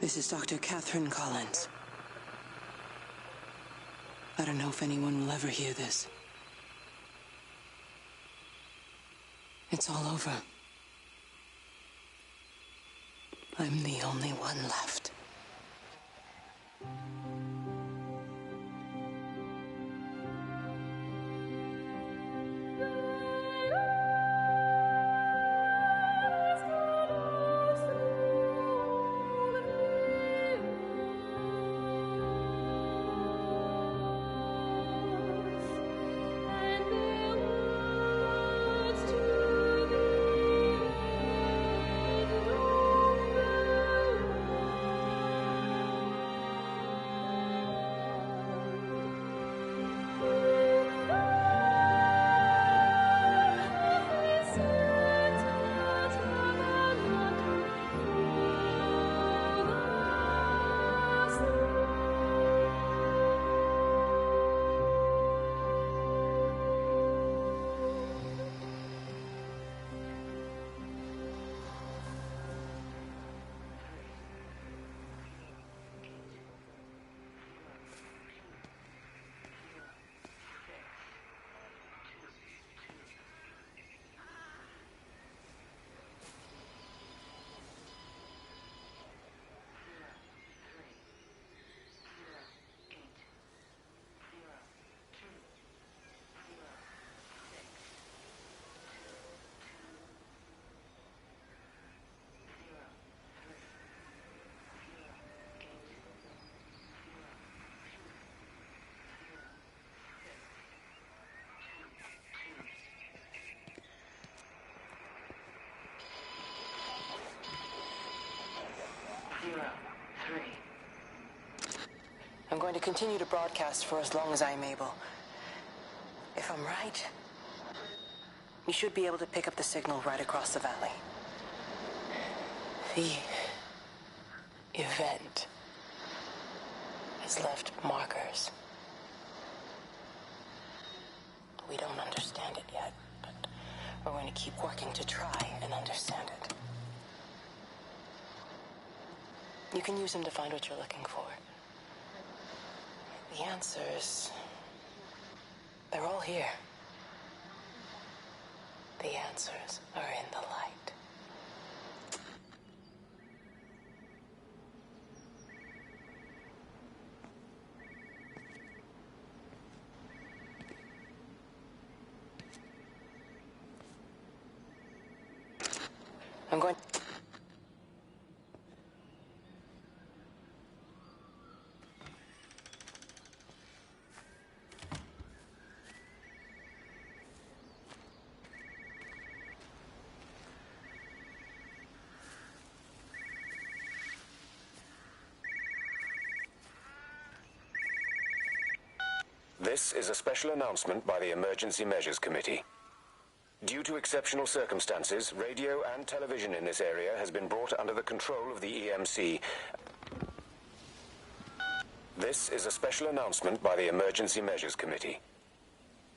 This is Dr. Catherine Collins. I don't know if anyone will ever hear this. It's all over. I'm the only one left. I'm going to continue to broadcast for as long as I'm able. If I'm right, you should be able to pick up the signal right across the valley. The event has left markers. We don't understand it yet, but we're going to keep working to try and understand it. You can use them to find what you're looking for. The answers, they're all here. The answers are in the light. I'm going... This is a special announcement by the Emergency Measures Committee. Due to exceptional circumstances, radio and television in this area has been brought under the control of the EMC. This is a special announcement by the Emergency Measures Committee.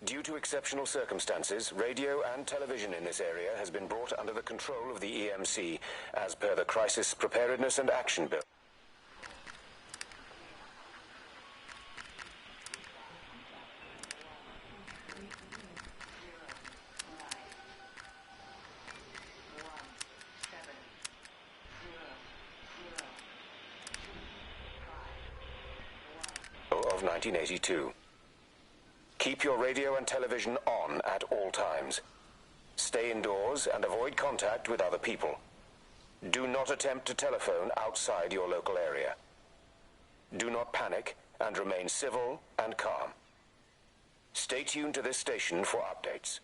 Due to exceptional circumstances, radio and television in this area has been brought under the control of the EMC, as per the Crisis Preparedness and Action Bill. Of 1982. Keep your radio and television on at all times. Stay indoors and avoid contact with other people. Do not attempt to telephone outside your local area. Do not panic and remain civil and calm. Stay tuned to this station for updates.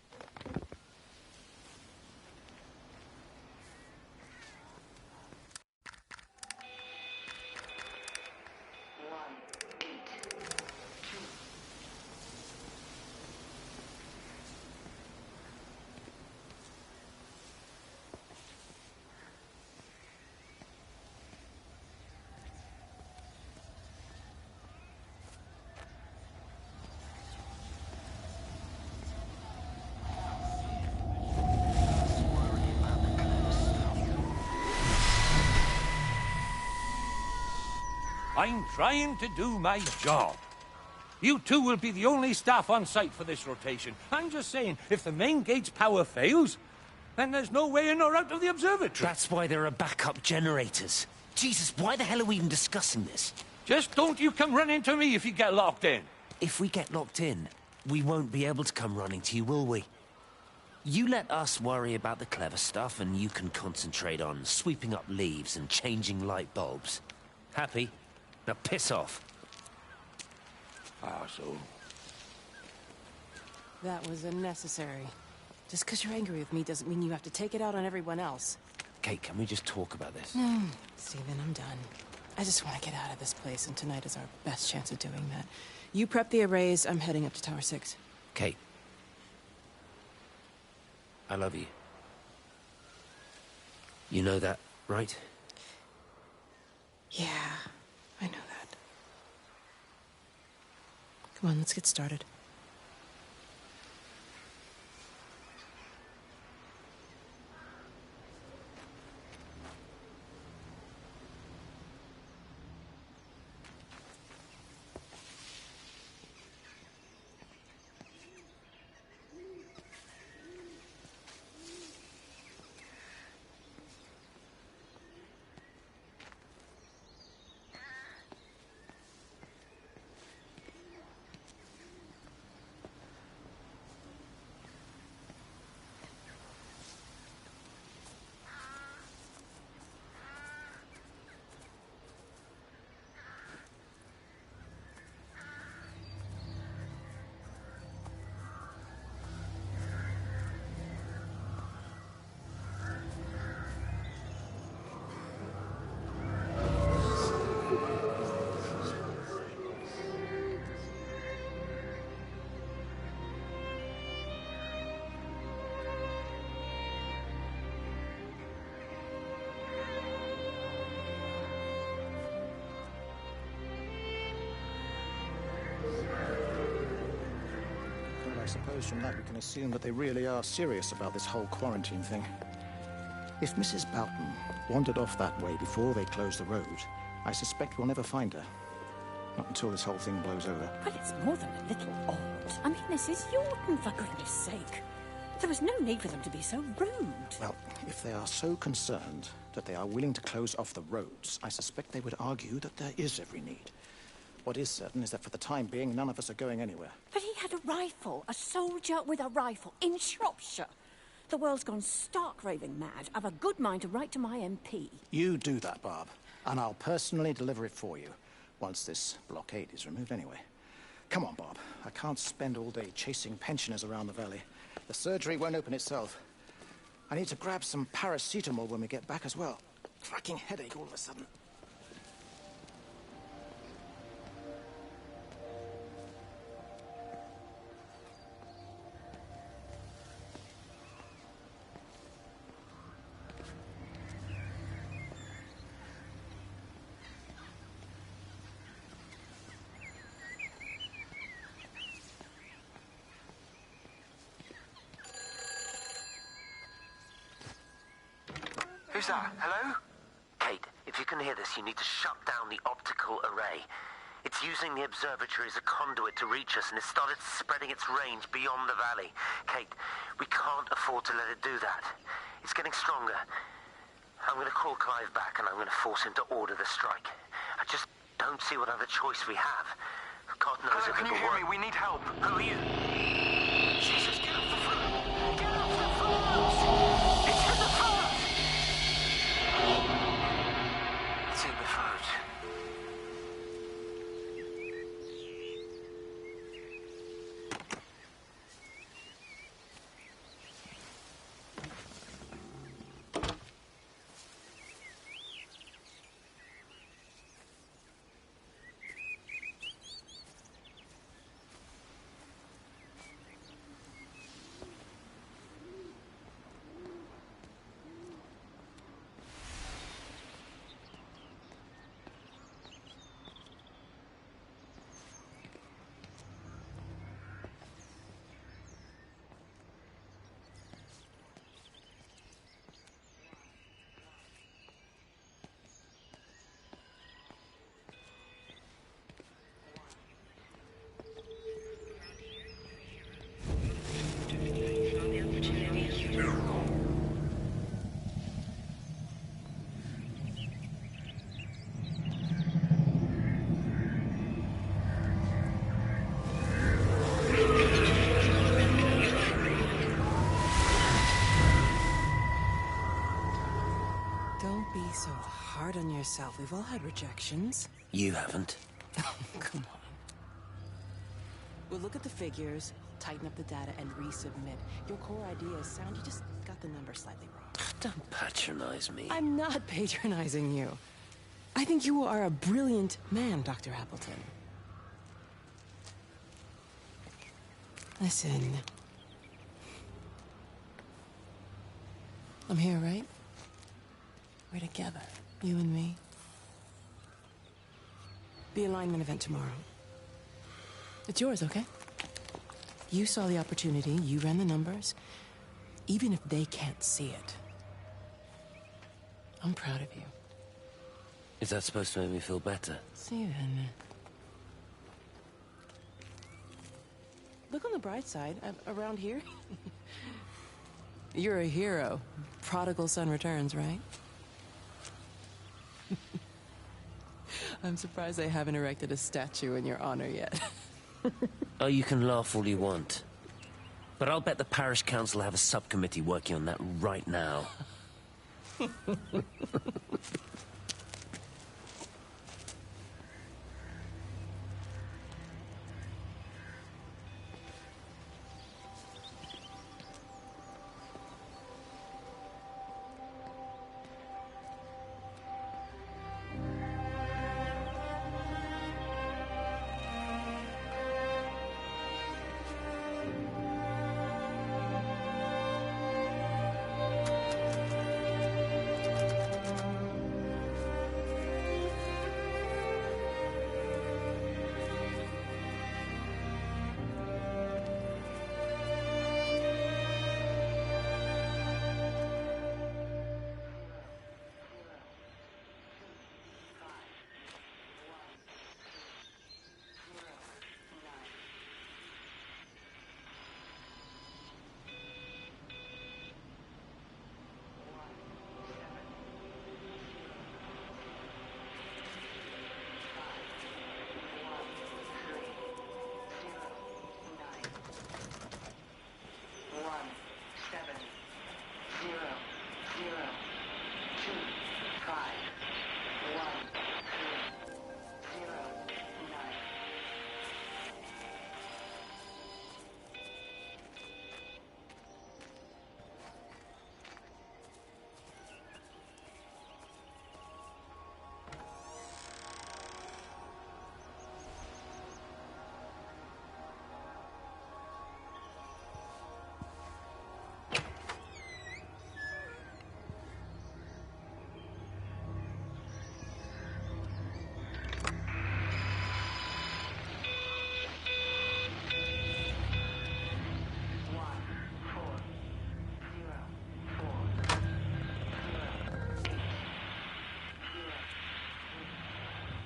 I'm trying to do my job. You two will be the only staff on site for this rotation. I'm just saying, if the main gate's power fails, then there's no way in or out of the observatory. That's why there are backup generators. Jesus, why the hell are we even discussing this? Just don't you come running to me if you get locked in. If we get locked in, we won't be able to come running to you, will we? You let us worry about the clever stuff, and you can concentrate on sweeping up leaves and changing light bulbs. Happy? Now piss off. So. That was unnecessary. Just because you're angry with me doesn't mean you have to take it out on everyone else. Kate, can we just talk about this? No, Stephen, I'm done. I just want to get out of this place, and tonight is our best chance of doing that. You prep the arrays, I'm heading up to Tower 6. Kate. I love you. You know that, right? Yeah, I know that. Come on, let's get started. I suppose from that we can assume that they really are serious about this whole quarantine thing. If Mrs. Boughton wandered off that way before they closed the road, I suspect we'll never find her. Not until this whole thing blows over. Well, it's more than a little odd. I mean, this is Yorton, for goodness sake. There was no need for them to be so rude. Well, if they are so concerned that they are willing to close off the roads, I suspect they would argue that there is every need. What is certain is that for the time being, none of us are going anywhere. But he had a rifle, a soldier with a rifle, in Shropshire. The world's gone stark raving mad. I've a good mind to write to my MP. You do that, Barb, and I'll personally deliver it for you, once this blockade is removed anyway. Come on, Bob. I can't spend all day chasing pensioners around the valley. The surgery won't open itself. I need to grab some paracetamol when we get back as well. Cracking headache all of a sudden. Who's that? Hello? Kate, if you can hear this, you need to shut down the optical array. It's using the observatory as a conduit to reach us, and it's started spreading its range beyond the valley. Kate, we can't afford to let it do that. It's getting stronger. I'm going to call Clive back, and I'm going to force him to order the strike. I just don't see what other choice we have. God knows Hello, it can you hear me? We need help. Who are you? Jesus, get off the phone! Get off the phone! It's in the phone! It's in the phone. so hard on yourself. We've all had rejections. You haven't. Come on. We'll look at the figures, tighten up the data, and resubmit. Your core idea is sound. You just got the number slightly wrong. Don't patronize me. I'm not patronizing you. I think you are a brilliant man, Dr. Appleton. Listen. I'm here, right? We're together, you and me. The alignment event tomorrow. It's yours, okay? You saw the opportunity, you ran the numbers. Even if they can't see it, I'm proud of you. Is that supposed to make me feel better? Steven. Look on the bright side. Around here, you're a hero. Prodigal son returns, right? I'm surprised they haven't erected a statue in your honor yet. Oh, you can laugh all you want. But I'll bet the parish council have a subcommittee working on that right now.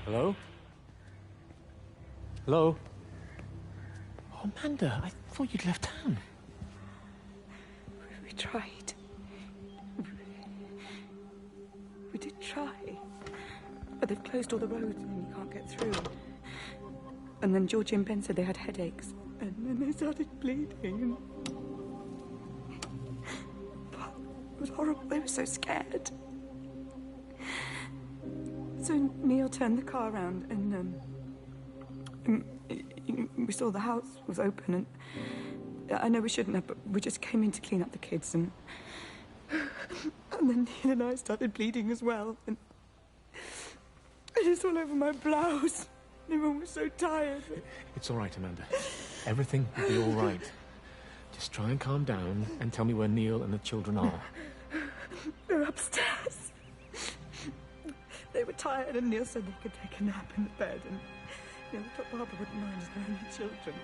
Hello? Hello? Oh, Amanda, I thought you'd left town. We tried. We did try. But they've closed all the roads and you can't get through. And then Georgie and Ben said they had headaches. And then they started bleeding. But it was horrible. They were so scared. So Neil turned the car around and we saw the house was open and I know we shouldn't have, but we just came in to clean up the kids and then Neil and I started bleeding as well and it's all over my blouse. Everyone was so tired. It's all right, Amanda. Everything will be all right. Just try and calm down and tell me where Neil and the children are. They're upstairs. They were tired and Neil said they could take a nap in the bed and Neil thought Barbara wouldn't mind as they're only children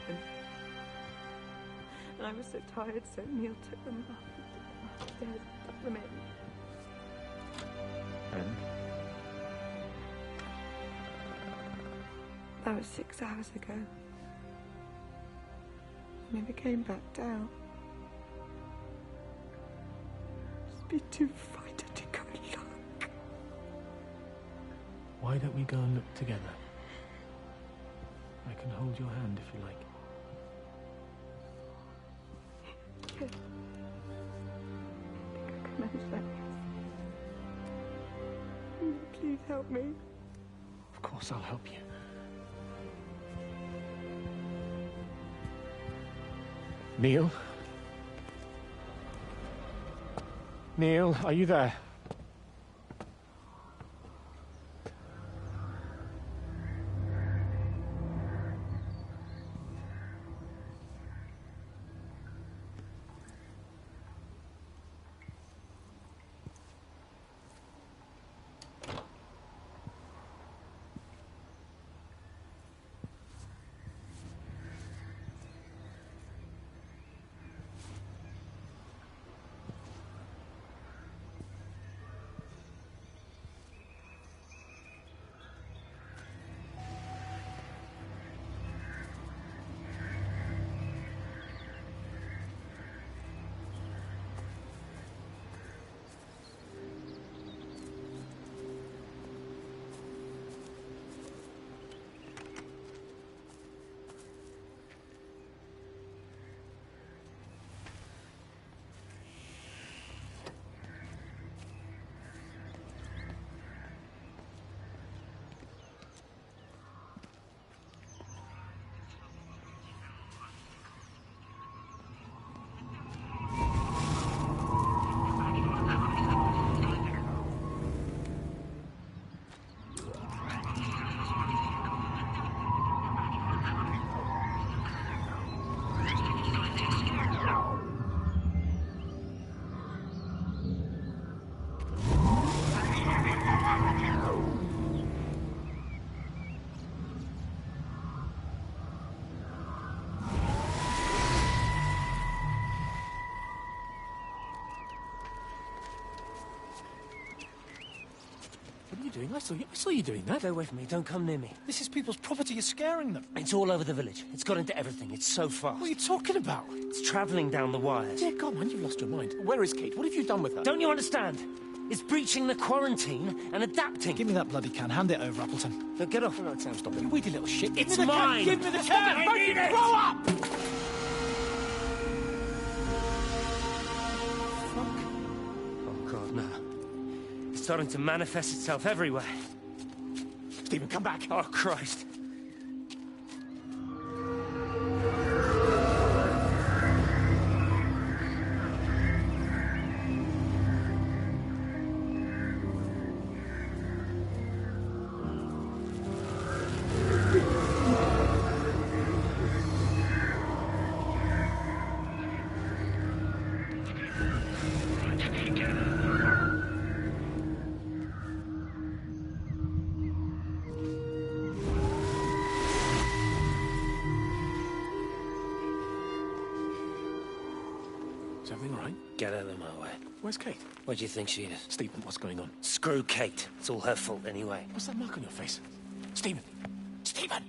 and I was so tired so Neil took them upstairs and tucked them in. And? That was 6 hours ago. I never came back down. Just be too frightened to go look. Why don't we go and look together? I can hold your hand if you like. Yeah. I think I can manage that, yes. Please help me. Of course I'll help you. Neil? Neil, are you there? What are you doing? I saw you doing that. Stay away from me. Don't come near me. This is people's property. You're scaring them. It's all over the village. It's got into everything. It's so fast. What are you talking about? It's travelling down the wires. Yeah, come on, you've lost your mind. Where is Kate? What have you done with her? Don't you understand? It's breaching the quarantine and adapting. Give me that bloody can. Hand it over, Appleton. No, get off. No, it sounds stupid. You weedy little shit. Give It's me the mine. Can. Give me the Stop can. it. I need it. Grow up! Oh, God, no. It's starting to manifest itself everywhere. Stephen, come back. Oh, Christ. Is everything all right? Get out of my way. Where's Kate? Where do you think she is? Stephen, what's going on? Screw Kate. It's all her fault anyway. What's that mark on your face? Stephen! Stephen!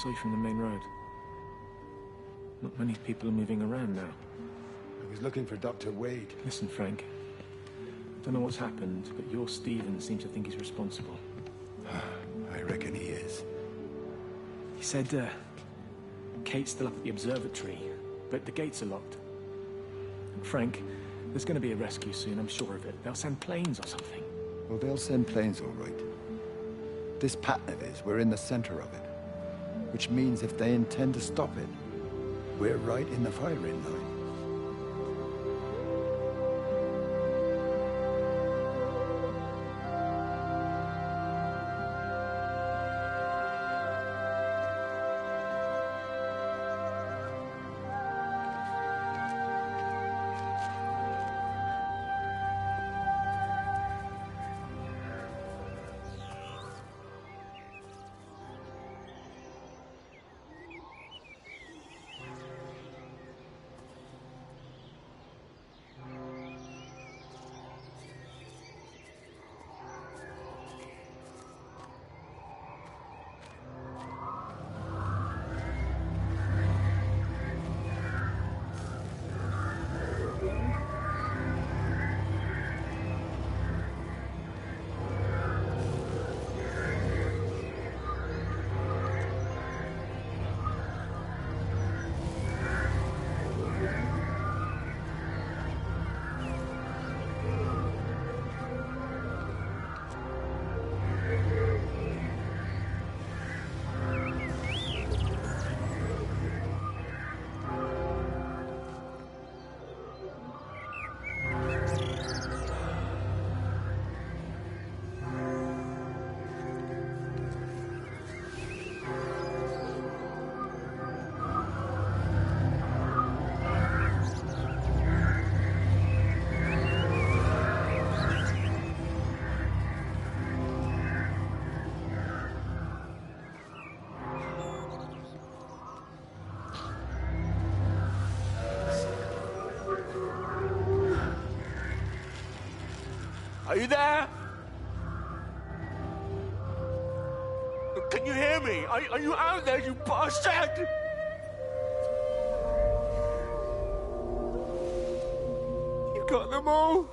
saw you from the main road. Not many people are moving around now. I was looking for Dr. Wade. Listen, Frank. I don't know what's happened, but your Stephen seems to think he's responsible. I reckon he is. He said, Kate's still up at the observatory, but the gates are locked. And Frank, there's going to be a rescue soon, I'm sure of it. They'll send planes or something. Well, they'll send planes, all right. This pattern of his, we're in the center of it. Which means if they intend to stop it, we're right in the firing line. Are you there? Can you hear me? Are you out there, you bastard? You got them all?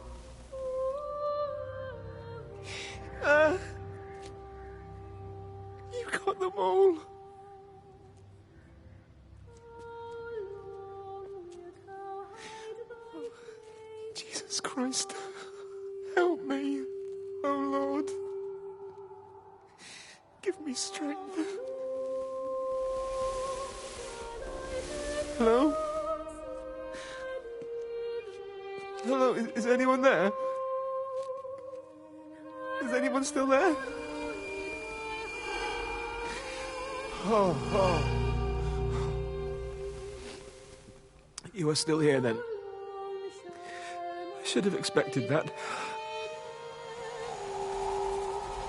You got them all? Jesus Christ. Help me, oh Lord. Give me strength. Hello? Hello, is anyone there? Is anyone still there? Oh. You are still here then. I should have expected that.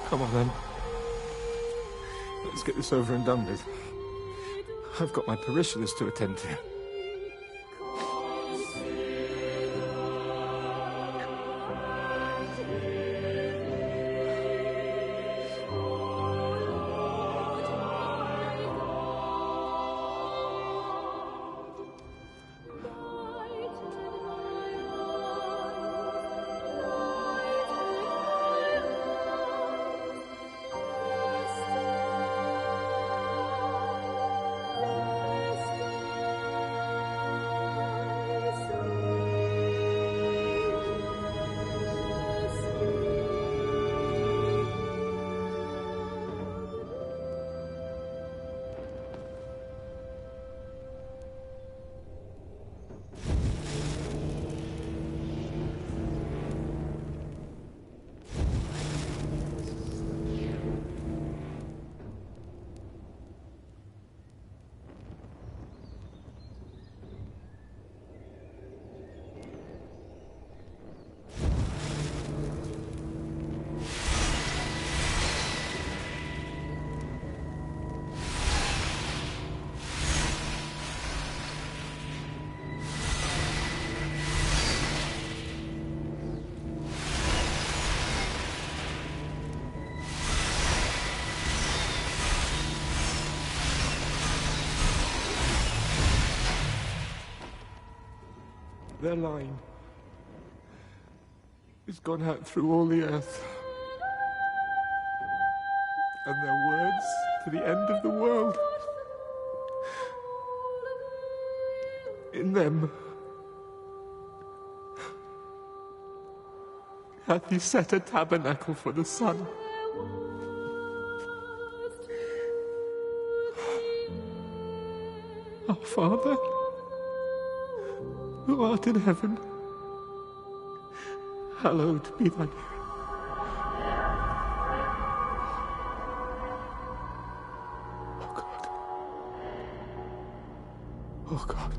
Come on, then. Let's get this over and done with. I've got my parishioners to attend to. their line has gone out through all the earth. And their words to the end of the world. In them hath he set a tabernacle for the sun. Our Father, who art in heaven, hallowed be thy name. Oh God.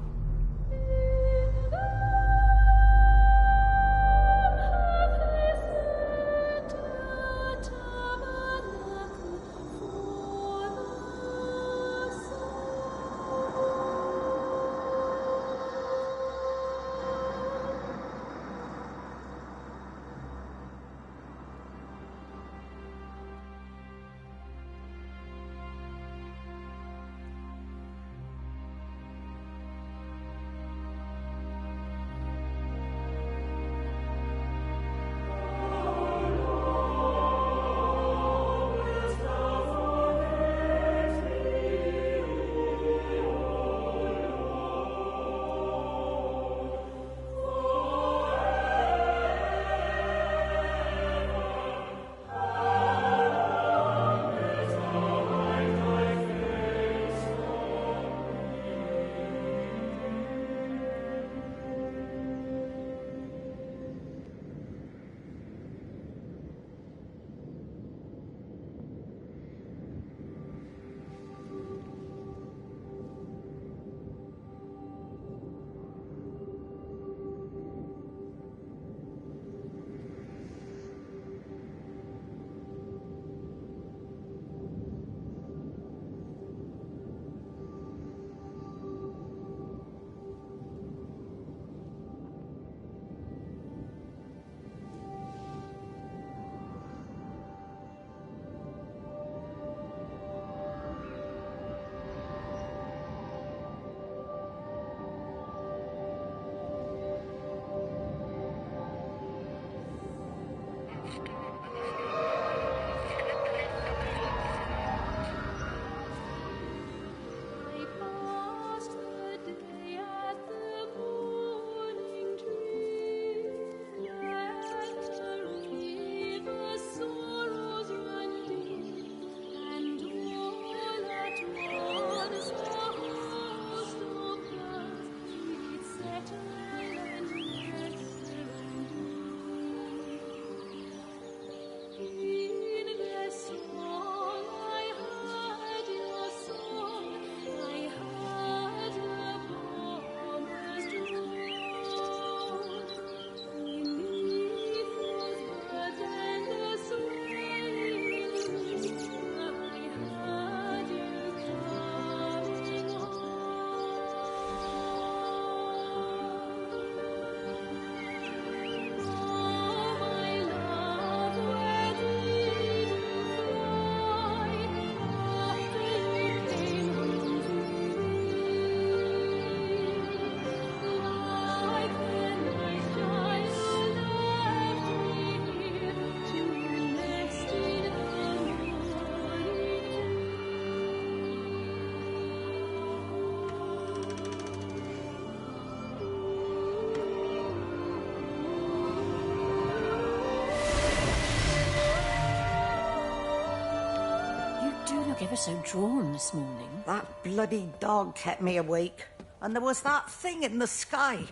Ever so drawn this morning. That bloody dog kept me awake. And there was that thing in the sky.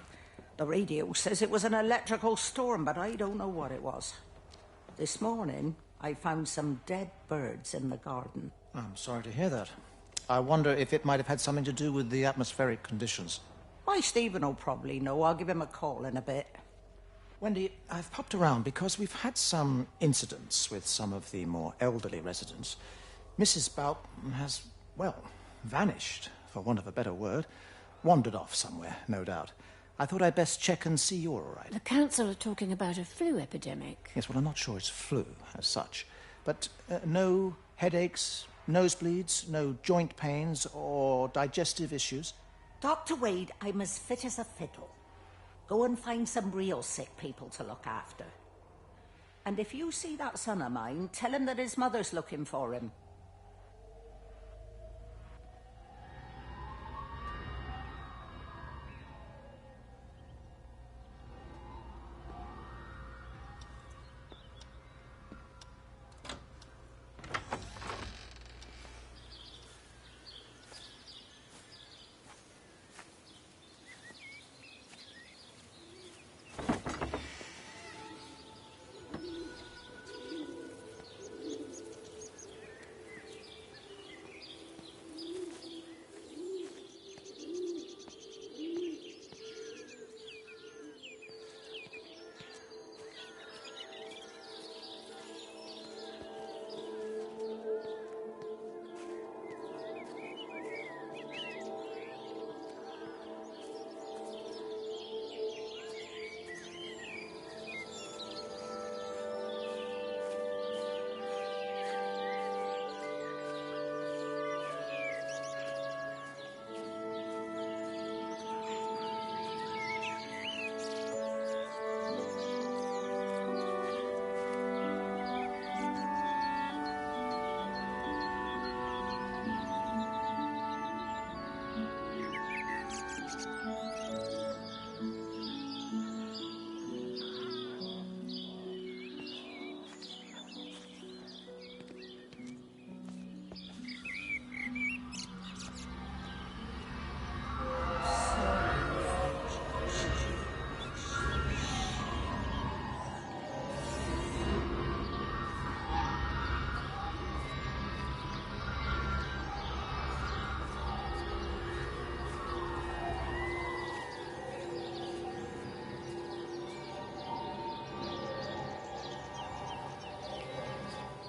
The radio says it was an electrical storm, but I don't know what it was. This morning, I found some dead birds in the garden. I'm sorry to hear that. I wonder if it might have had something to do with the atmospheric conditions. My Stephen will probably know. I'll give him a call in a bit. Wendy, I've popped around because we've had some incidents with some of the more elderly residents. Mrs. Bout has, well, vanished, for want of a better word. Wandered off somewhere, no doubt. I thought I'd best check and see you're all right. The council are talking about a flu epidemic. Yes, well, I'm not sure it's flu as such. But no headaches, nosebleeds, no joint pains or digestive issues? Dr. Wade, I'm as fit as a fiddle. Go and find some real sick people to look after. And if you see that son of mine, tell him that his mother's looking for him.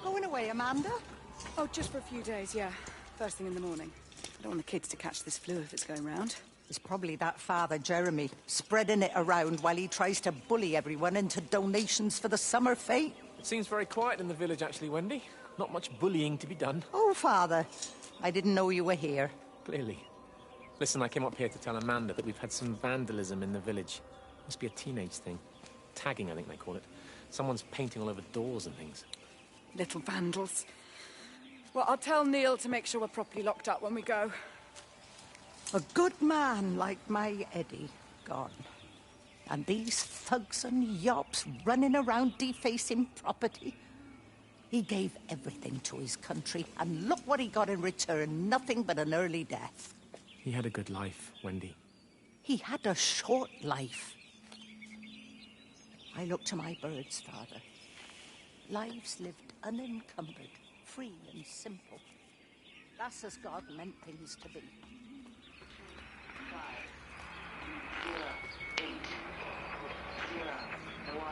Going away, Amanda? Oh, just for a few days, yeah. First thing in the morning. I don't want the kids to catch this flu if it's going round. It's probably that father, Jeremy, spreading it around while he tries to bully everyone into donations for the summer fete. It seems very quiet in the village, actually, Wendy. Not much bullying to be done. Oh, Father, I didn't know you were here. Clearly. Listen, I came up here to tell Amanda that we've had some vandalism in the village. Must be a teenage thing. Tagging, I think they call it. Someone's painting all over doors and things. Little vandals. Well, I'll tell Neil to make sure we're properly locked up when we go. A good man like my Eddie gone. And these thugs and yops running around defacing property. He gave everything to his country, and look what he got in return. Nothing but an early death. He had a good life, Wendy. He had a short life. I look to my birds, Father. Lives lived unencumbered, free and simple. That's as God meant things to be. 5, 0, 8, 0, 1,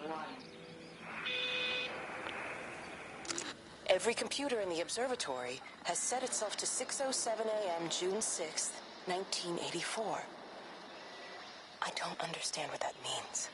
0, 1. Every computer in the observatory has set itself to 6:07 a.m. June 6th, 1984. I don't understand what that means.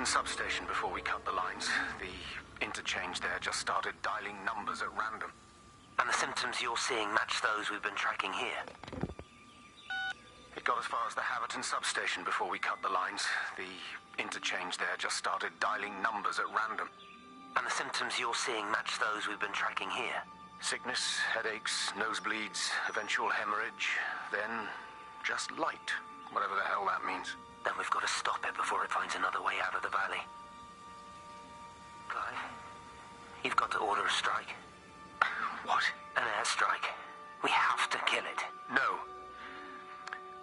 Substation before we cut the lines. The interchange there just started dialing numbers at random. And the symptoms you're seeing match those we've been tracking here. It got as far as the Haverton substation before we cut the lines. The interchange there just started dialing numbers at random. And the symptoms you're seeing match those we've been tracking here. Sickness, headaches, nosebleeds, eventual hemorrhage, then just light, whatever the hell that means. Then we've got to stop it before it finds another way out of the valley. Clive, you've got to order a strike. What? An airstrike. We have to kill it. No.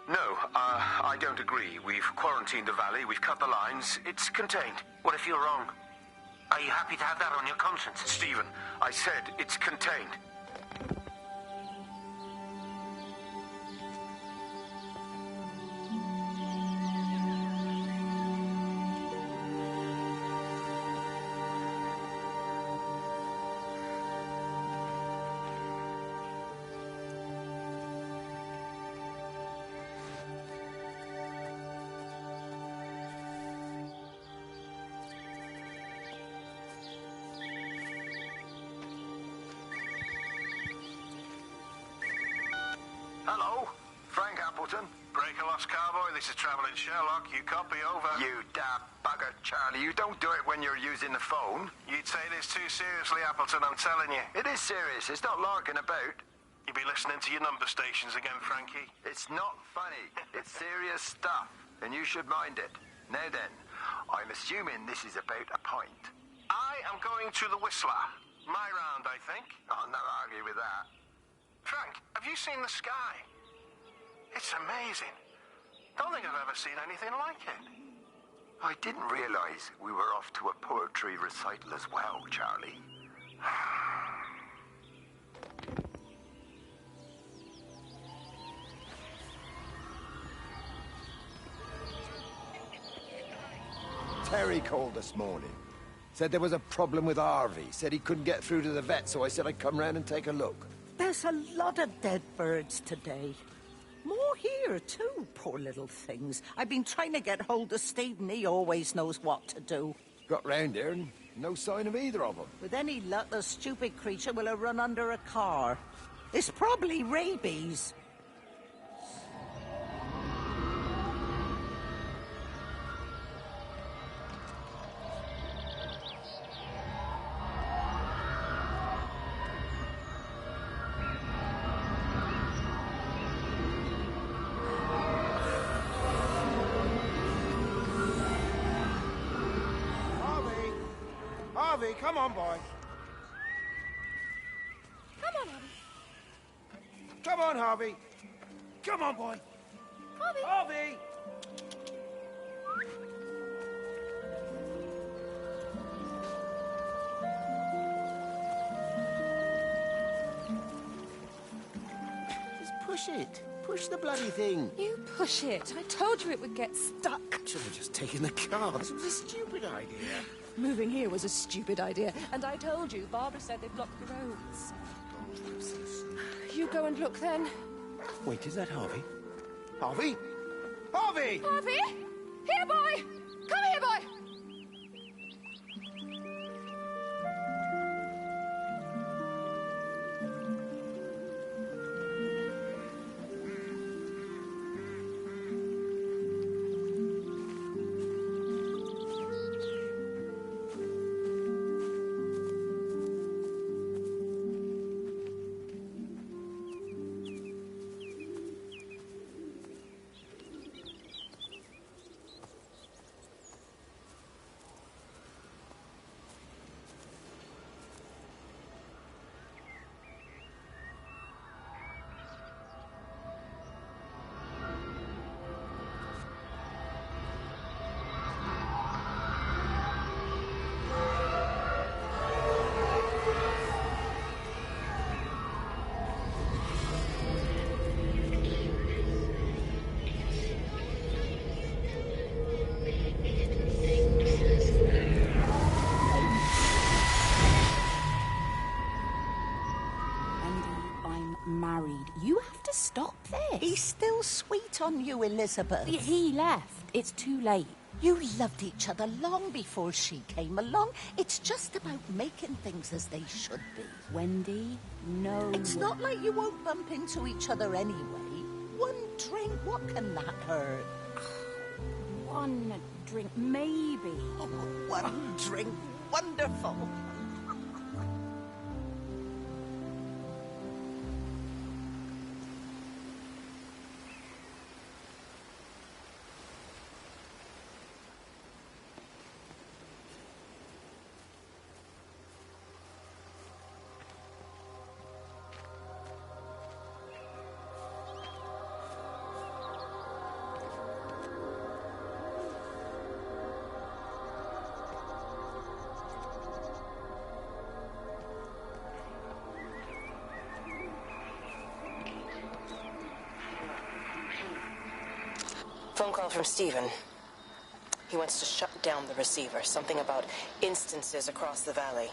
No, I don't agree. We've quarantined the valley, we've cut the lines. It's contained. What if you're wrong? Are you happy to have that on your conscience? Stephen, I said it's contained. Hello, Frank Appleton. Breaker lost cowboy, this is Traveling Sherlock. You copy over. You damn bugger, Charlie. You don't do it when you're using the phone. You'd say this too seriously, Appleton, I'm telling you. It is serious. It's not larking about. You be listening to your number stations again, Frankie. It's not funny. It's serious stuff, and you should mind it. Now then, I'm assuming this is about a pint. I am going to the Whistler. My round, I think. I'll not argue with that. Frank, have you seen the sky? It's amazing. Don't think I've ever seen anything like it. I didn't realize we were off to a poetry recital as well, Charlie. Terry called this morning. Said there was a problem with Harvey. Said he couldn't get through to the vet, so I said I'd come round and take a look. There's a lot of dead birds today. More here, too, poor little things. I've been trying to get hold of Stephen. He always knows what to do. Got round here and no sign of either of them. With any luck, the stupid creature will have run under a car. It's probably rabies. Harvey, come on, boy. Come on, Harvey. Come on, Harvey. Come on, boy. Harvey. Harvey! Just push it. Push the bloody thing. You push it. I told you it would get stuck. Should have just taken the car. This was a stupid idea. Moving here was a stupid idea, and I told you, Barbara said they've blocked the roads. You go and look then. Wait, is that Harvey? Harvey? Harvey! Harvey! Here, boy! Come here, boy! Married. You have to stop this. He's still sweet on you, Elizabeth. He left. It's too late. You loved each other long before she came along. It's just about making things as they should be. Wendy, no. It's not like you won't bump into each other anyway. One drink, what can that hurt? One drink, maybe. Oh, one drink, wonderful. Phone call from Stephen. He wants to shut down the receiver. Something about instances across the valley.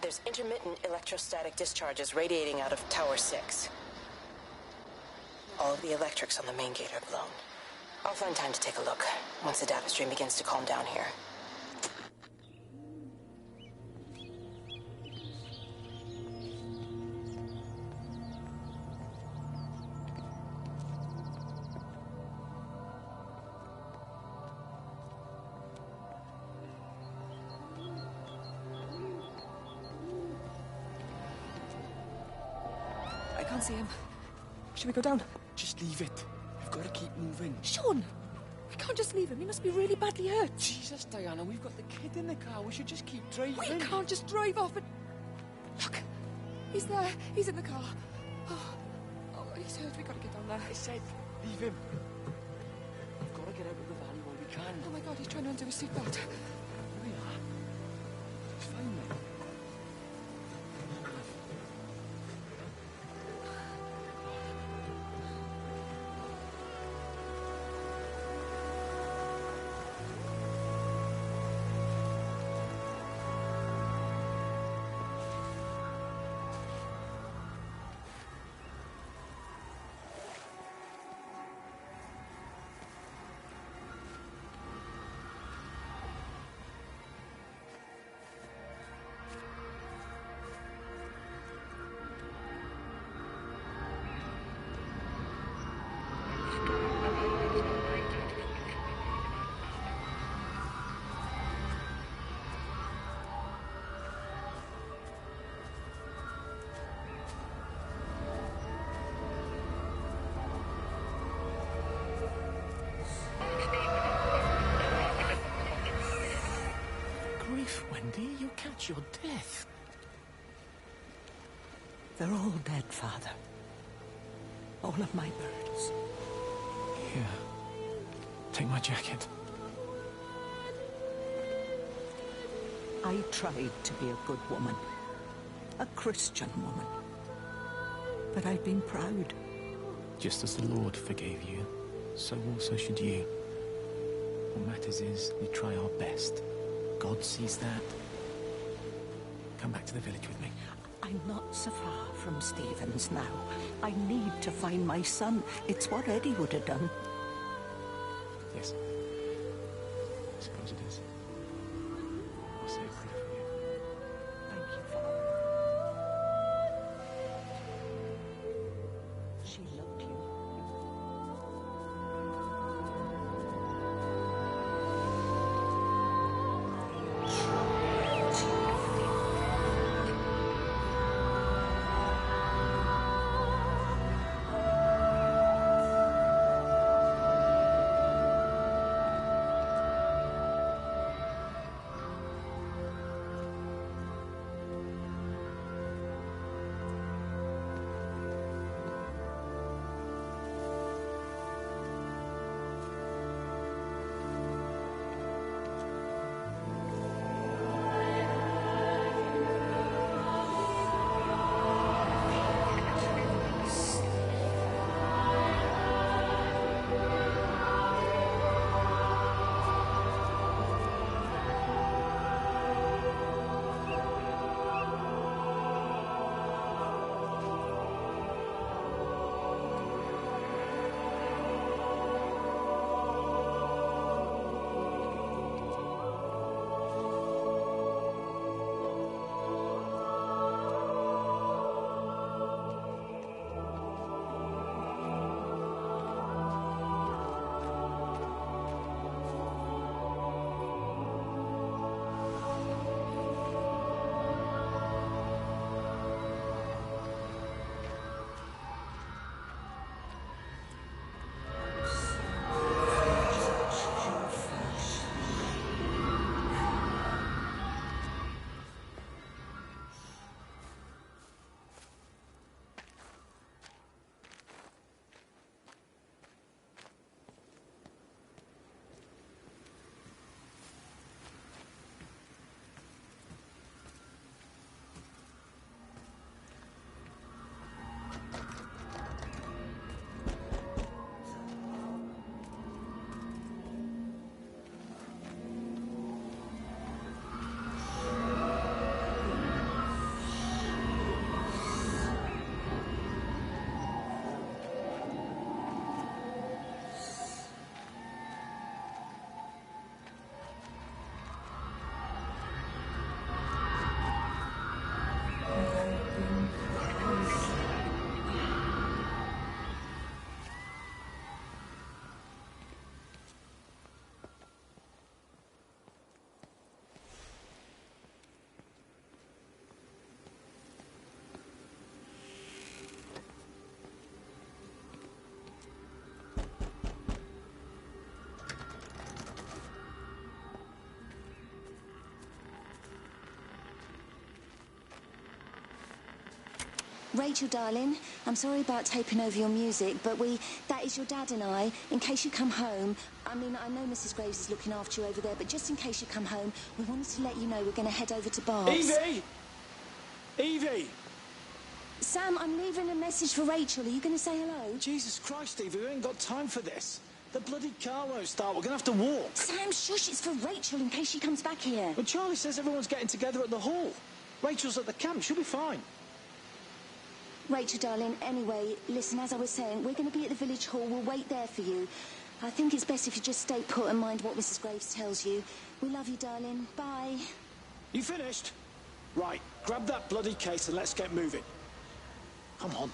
There's intermittent electrostatic discharges radiating out of Tower 6. All of the electrics on the main gate are blown. I'll find time to take a look once the data stream begins to calm down here. I can't see him. Should we go down? Just leave it. We've got to keep moving. Sean! We can't just leave him. He must be really badly hurt. Jesus, Diana, we've got the kid in the car. We should just keep driving. We can't just drive off and... Look! He's there. He's in the car. Oh, he's hurt. We've got to get down there. I said, leave him. We've got to get out of the valley while we can. Oh my God, he's trying to undo his seatbelt. Here we are. It's fine, mate. Wendy, you'll catch your death. They're all dead, Father. All of my birds. Here. Take my jacket. I tried to be a good woman. A Christian woman. But I've been proud. Just as the Lord forgave you, so also should you. What matters is we try our best. God sees that. Come back to the village with me. I'm not so far from Stephen's now. I need to find my son. It's what Eddie would have done. Yes. I suppose it is. I'll say a prayer for you. Thank you, Father. She loved you. Rachel, darling, I'm sorry about taping over your music, but that is your dad and I. In case you come home, I mean, I know Mrs. Graves is looking after you over there, but just in case you come home, we wanted to let you know we're going to head over to Barb's. Evie! Evie! Sam, I'm leaving a message for Rachel. Are you going to say hello? Jesus Christ, Evie, we ain't got time for this. The bloody car won't start. We're going to have to walk. Sam, shush, it's for Rachel in case she comes back here. But Charlie says everyone's getting together at the hall. Rachel's at the camp. She'll be fine. Rachel, darling, anyway, listen, as I was saying, we're going to be at the village hall. We'll wait there for you. I think it's best if you just stay put and mind what Mrs. Graves tells you. We love you, darling. Bye. You finished? Right, grab that bloody case and let's get moving. Come on.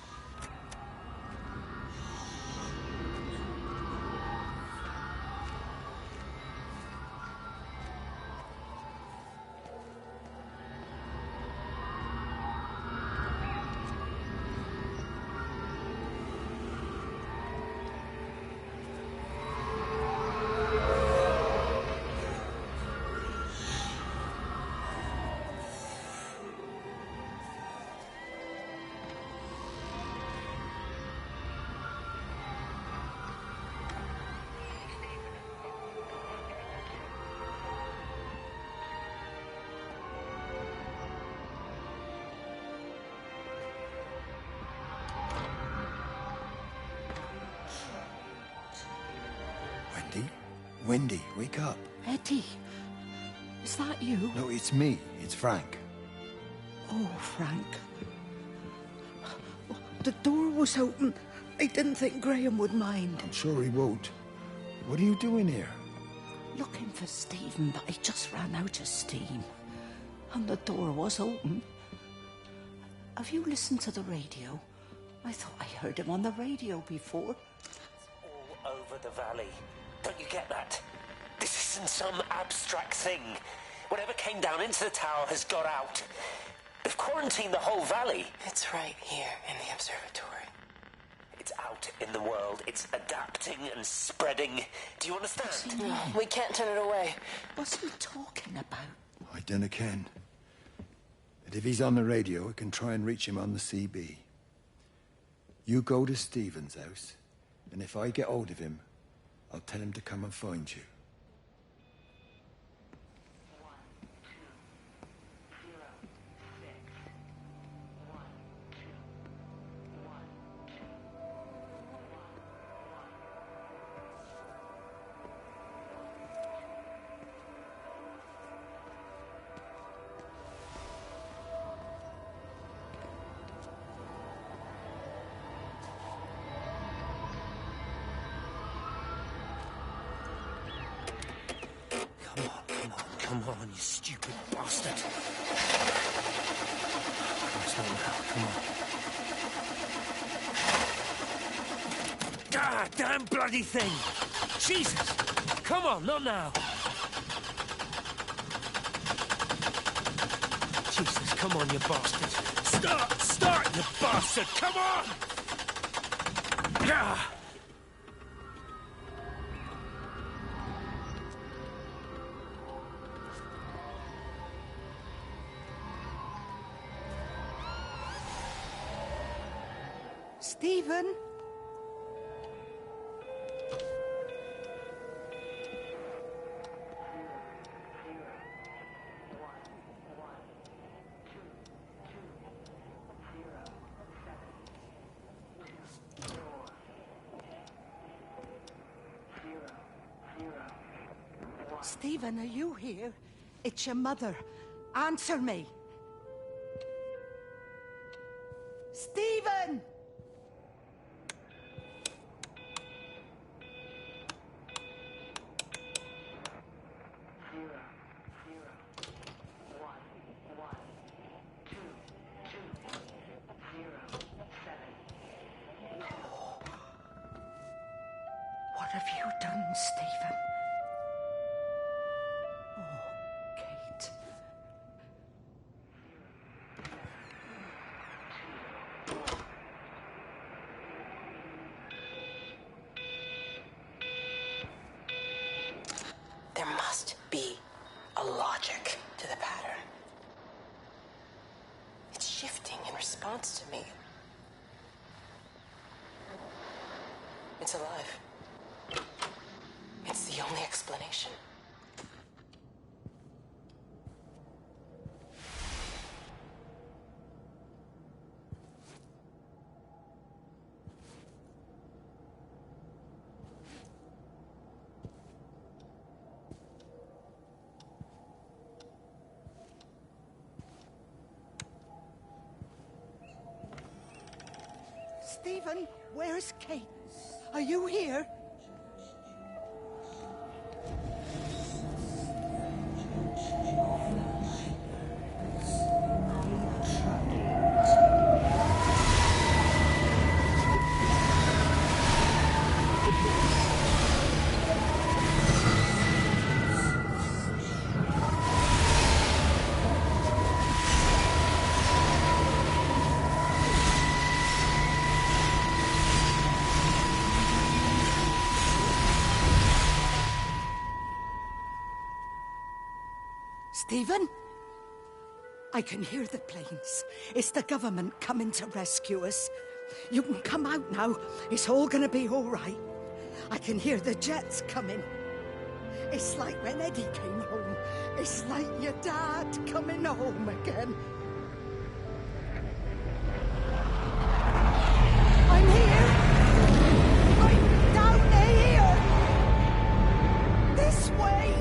Wendy, wake up. Eddie, is that you? No, it's me. It's Frank. Oh, Frank. The door was open. I didn't think Graham would mind. I'm sure he won't. What are you doing here? Looking for Stephen, but I just ran out of steam. And the door was open. Have you listened to the radio? I thought I heard him on the radio before. All over the valley. Don't you get that? This isn't some abstract thing. Whatever came down into the tower has got out. They've quarantined the whole valley. It's right here in the observatory. It's out in the world. It's adapting and spreading. Do you understand? No, we can't turn it away. What's he talking about? I dunno ken. But if he's on the radio, I can try and reach him on the CB. You go to Stephen's house, and if I get hold of him, I'll tell him to come and find you. Come on, you stupid bastard. That's not now, come on. Ah, damn bloody thing! Jesus! Come on, not now! Jesus, come on, you bastard! Start, you bastard! Come on! Ah! Stephen? Stephen, are you here? It's your mother. Answer me. Stephen! What have you done, Stephen? Oh, Kate. There must be a logic to the pattern. It's shifting in response to me. He's alive. It's the only explanation. Stephen, where's Kate? Are you here? Stephen? I can hear the planes. It's the government coming to rescue us. You can come out now. It's all gonna be all right. I can hear the jets coming. It's like when Eddie came home. It's like your dad coming home again. I'm here. I'm down here. This way.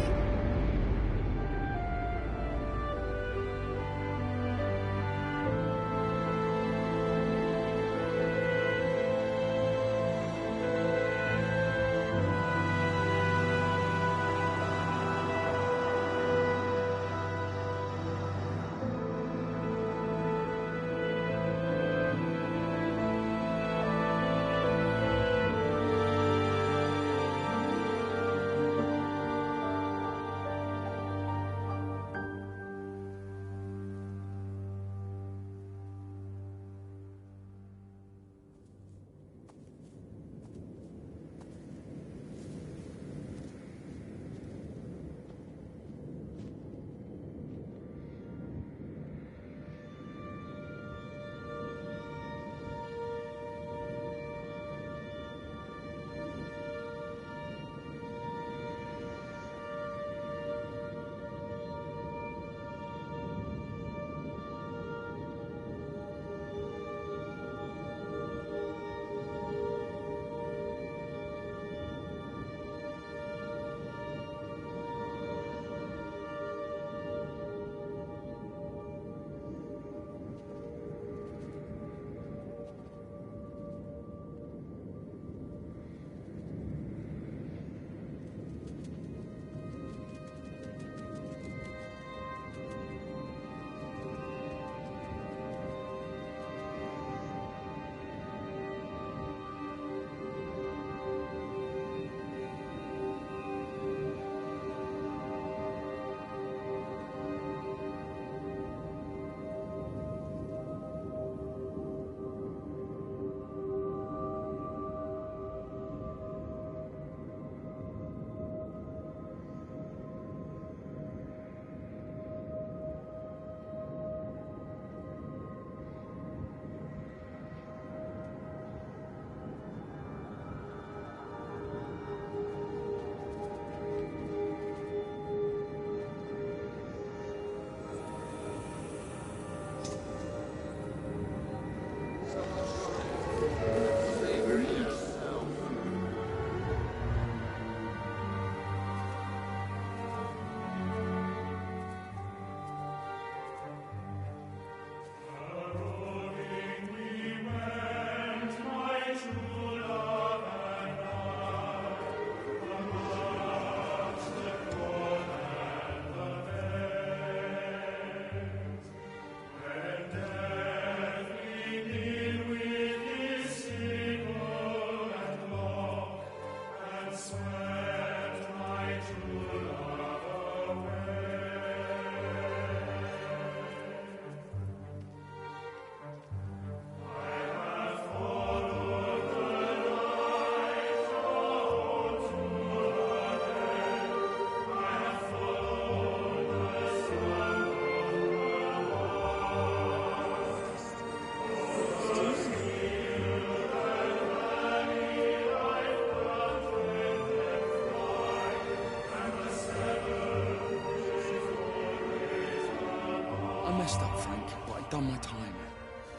messed up, Frank, but I've done my time.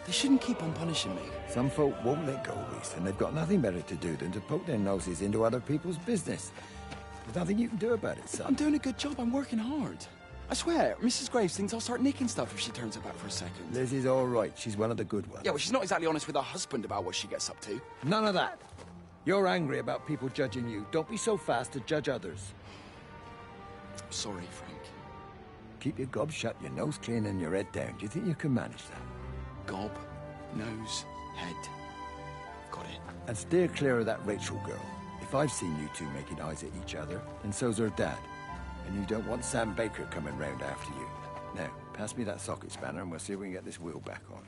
They shouldn't keep on punishing me. Some folk won't let go, Reese, and they've got nothing better to do than to poke their noses into other people's business. There's nothing you can do about it, son. I'm doing a good job. I'm working hard. I swear, Mrs. Graves thinks I'll start nicking stuff if she turns up out for a second. Liz is all right. She's one of the good ones. Yeah, well, she's not exactly honest with her husband about what she gets up to. None of that. You're angry about people judging you. Don't be so fast to judge others. I'm sorry, Frank. Keep your gob shut, your nose clean, and your head down. Do you think you can manage that? Gob, nose, head. Got it. And steer clear of that Rachel girl. If I've seen you two making eyes at each other, then so's her dad. And you don't want Sam Baker coming round after you. Now, pass me that socket spanner and we'll see if we can get this wheel back on.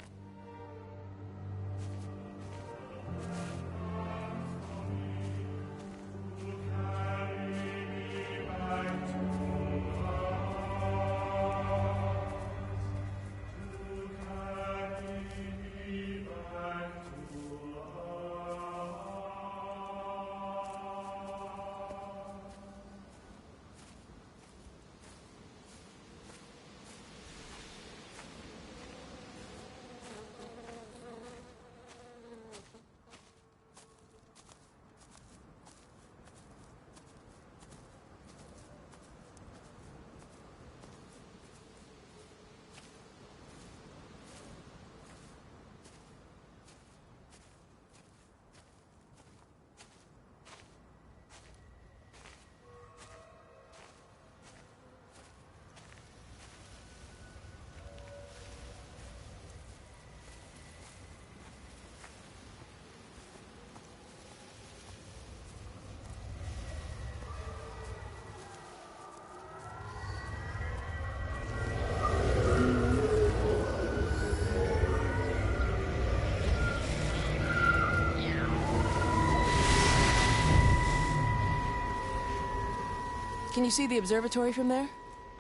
Can you see the observatory from there?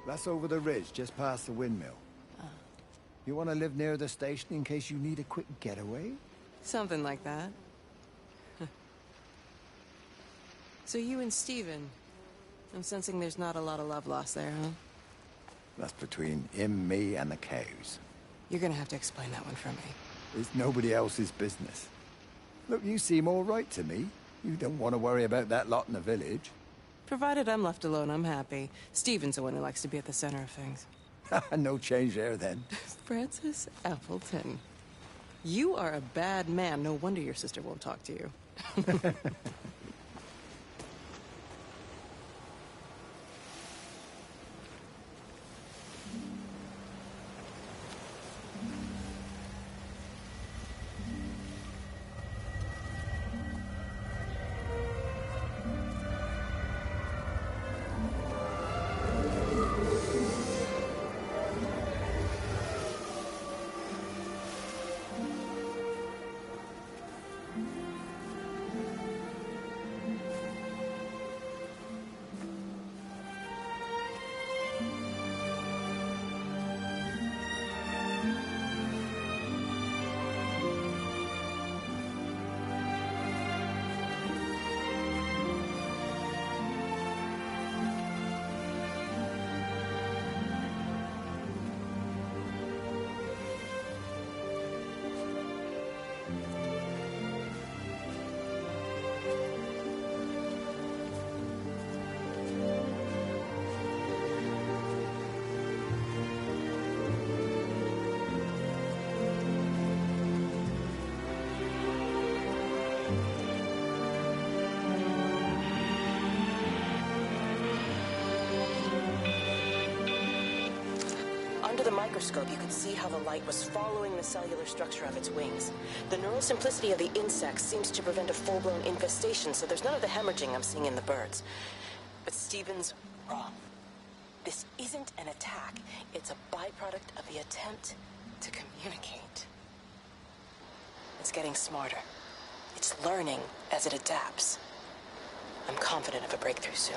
That's over the ridge, just past the windmill. You want to live near the station in case you need a quick getaway? Something like that. So you and Stephen, I'm sensing there's not a lot of love lost there, huh? That's between him, me, and the cows. You're gonna have to explain that one for me. It's nobody else's business. Look, you seem all right to me. You don't want to worry about that lot in the village. Provided I'm left alone, I'm happy. Stephen's the one who likes to be at the center of things. No change there, then. Francis Appleton. You are a bad man. No wonder your sister won't talk to you. Under the microscope, you could see how the light was following the cellular structure of its wings. The neural simplicity of the insects seems to prevent a full-blown infestation, so there's none of the hemorrhaging I'm seeing in the birds. But Stephen's wrong. This isn't an attack. It's a byproduct of the attempt to communicate. It's getting smarter. It's learning as it adapts. I'm confident of a breakthrough soon.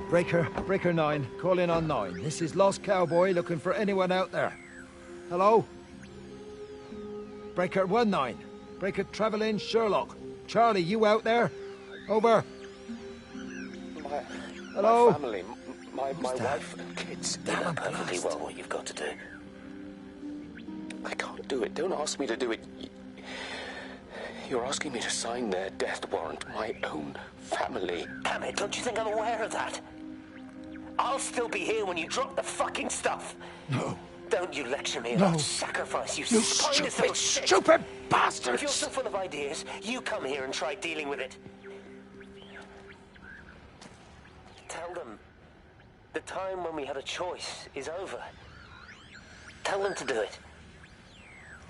Breaker 9, call in on 9. This is Lost Cowboy looking for anyone out there. Hello? Breaker 19. Breaker Travelin' Sherlock. Charlie, you out there? Over. Hello? My family, my wife and kids, they know perfectly well what you've got to do. I can't do it. Don't ask me to do it. You're asking me to sign their death warrant. My own family. Damn it, don't you think I'm aware of that? I'll still be here when you drop the fucking stuff. No. Don't you lecture me No. about sacrifice, you You spineless little shit. stupid bastards! If you're so full of ideas, you come here and try dealing with it. Tell them the time when we had a choice is over. Tell them to do it.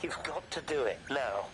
You've got to do it now.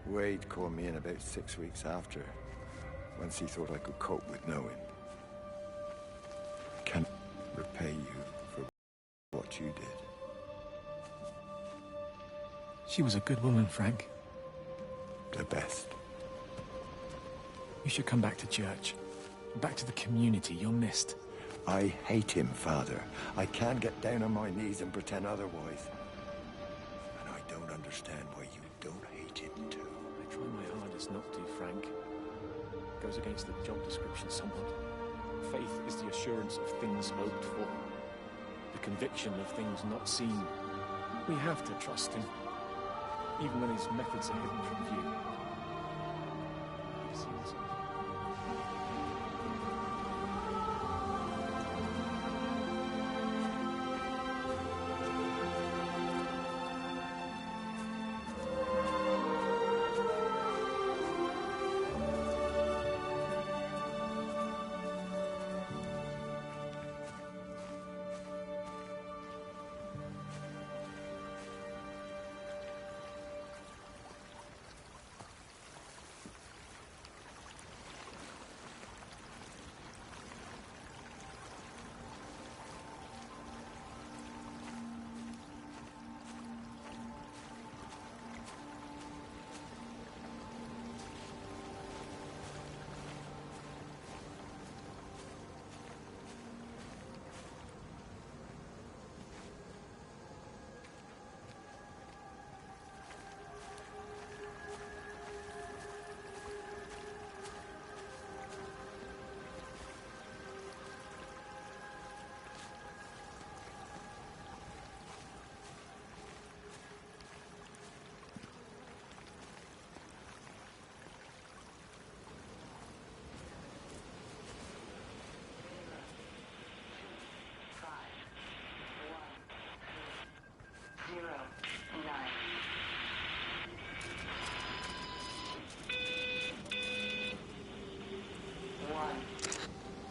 Wade called me in about 6 weeks after, once he thought I could cope with knowing. I can't repay you for what you did. She was a good woman, Frank. The best. You should come back to church. Back to the community you're missed. I hate him, Father. I can't get down on my knees and pretend otherwise. And I don't understand why you don't hate him too. I try my hardest not to, Frank. It goes against the job description somewhat. Faith is the assurance of things hoped for. The conviction of things not seen. We have to trust him, even when his methods are hidden from view. Have you seen something?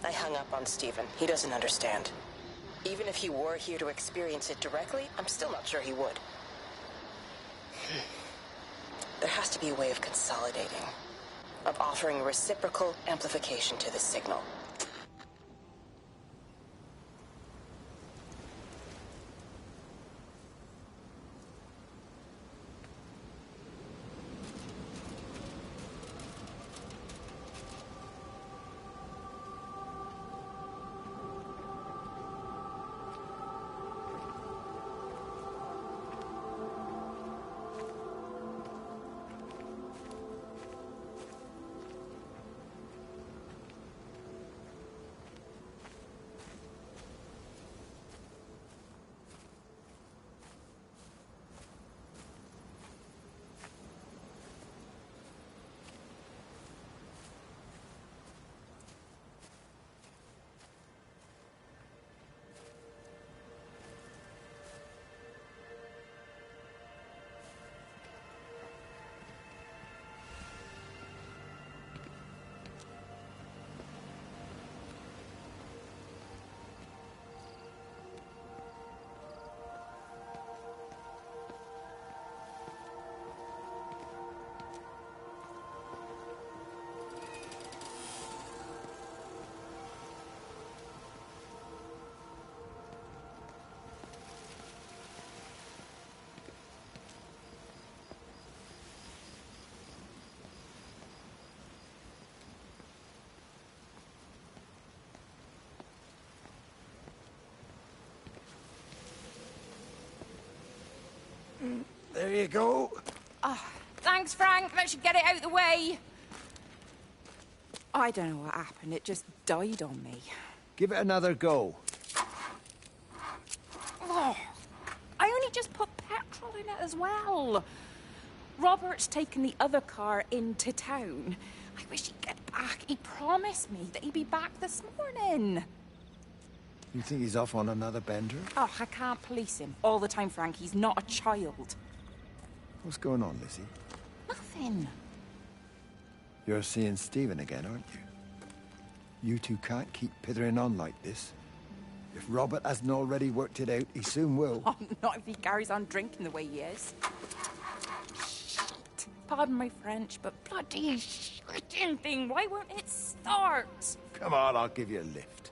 I hung up on Stephen. He doesn't understand. Even if he were here to experience it directly, I'm still not sure he would. There has to be a way of consolidating, of offering reciprocal amplification to the signal. There you go. Oh, thanks, Frank. That should get it out of the way. I don't know what happened. It just died on me. Give it another go. Oh, I only just put petrol in it as well. Robert's taken the other car into town. I wish he'd get back. He promised me that he'd be back this morning. You think he's off on another bender? Oh, I can't police him all the time, Frank. He's not a child. What's going on, Lizzie? Nothing. You're seeing Stephen again, aren't you? You two can't keep pithering on like this. If Robert hasn't already worked it out, he soon will. Oh, not if he carries on drinking the way he is. Shit. Pardon my French, but bloody shitting thing, why won't it start? Come on, I'll give you a lift.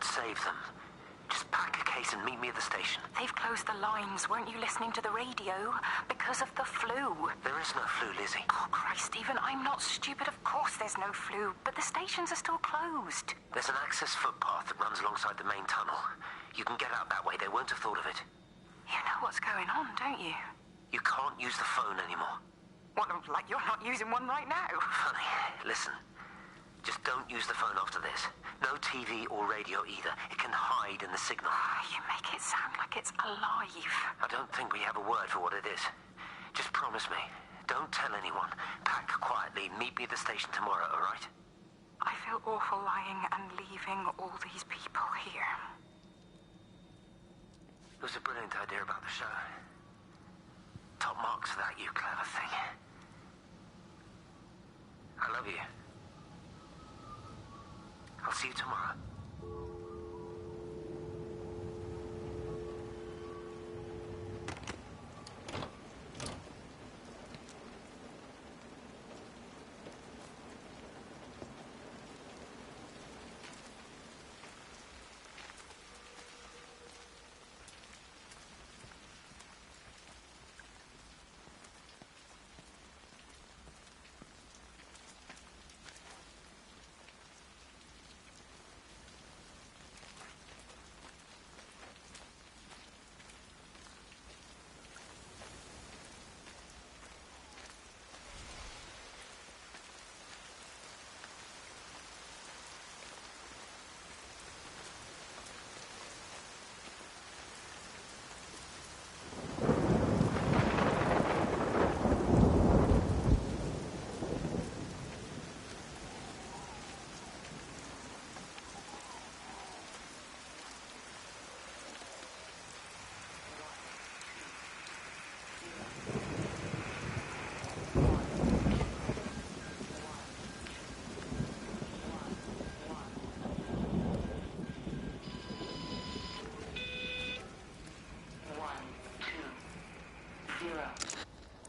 Save them. Just pack a case and meet me at the station. They've closed the lines. Weren't you listening to the radio? Because of the flu. There is no flu, Lizzie. Oh, Christ, Stephen, I'm not stupid. Of course there's no flu. But the stations are still closed. There's an access footpath that runs alongside the main tunnel. You can get out that way. They won't have thought of it. You know what's going on, don't you? You can't use the phone anymore. What, like you're not using one right now? Funny. Listen. Just don't use the phone after this. No TV or radio either. It can hide in the signal. You make it sound like it's alive. I don't think we have a word for what it is. Just promise me. Don't tell anyone. Pack quietly. Meet me at the station tomorrow, all right? I feel awful lying and leaving all these people here. It was a brilliant idea about the show. Top marks for that, you clever thing. I love you. I'll see you tomorrow.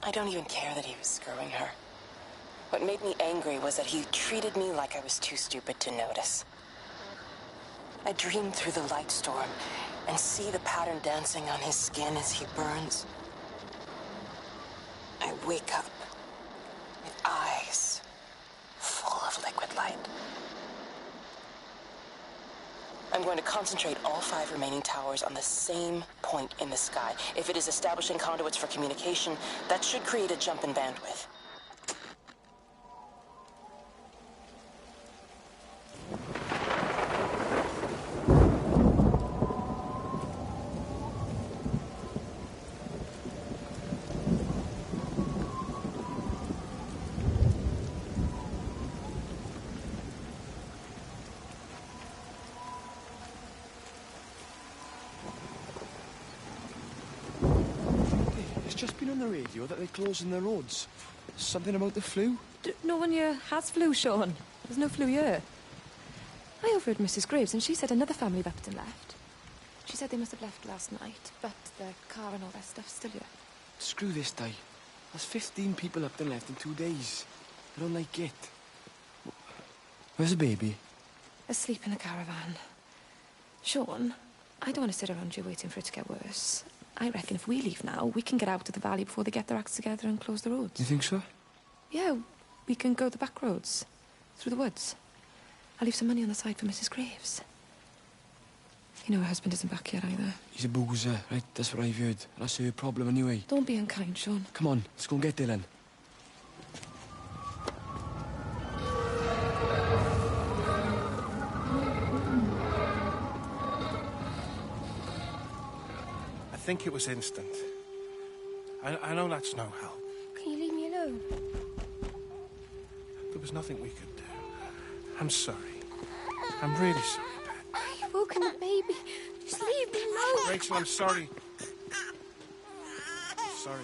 I don't even care that he was screwing her. What made me angry was that he treated me like I was too stupid to notice. I dreamed through the light storm, and see the pattern dancing on his skin as he burns, I wake up with eyes full of liquid light. I'm going to concentrate all 5 remaining towers on the same point in the sky. If it is establishing conduits for communication, that should create a jump in bandwidth. It's just been on the radio that they're closing the roads. Something about the flu? No one here has flu, Sean. There's no flu here. I overheard Mrs. Graves, and she said another family of Upton left. She said they must have left last night, but their car and all that stuff's still here. Screw this day. There's 15 people up and left in 2 days. I don't like it. Where's the baby? Asleep in the caravan. Sean, I don't want to sit around here waiting for it to get worse. I reckon if we leave now, we can get out of the valley before they get their acts together and close the roads. You think so? Yeah, we can go the back roads, through the woods. I'll leave some money on the side for Mrs. Graves. You know her husband isn't back yet either. He's a boozer, right? That's what I've heard. That's her problem anyway. Don't be unkind, Sean. Come on, let's go and get Dylan. I think it was instant. I know that's no help. Can you leave me alone? There was nothing we could do. I'm sorry. I'm really sorry, Pat. You've woken the baby. Just leave me alone. Rachel, I'm sorry. I'm sorry.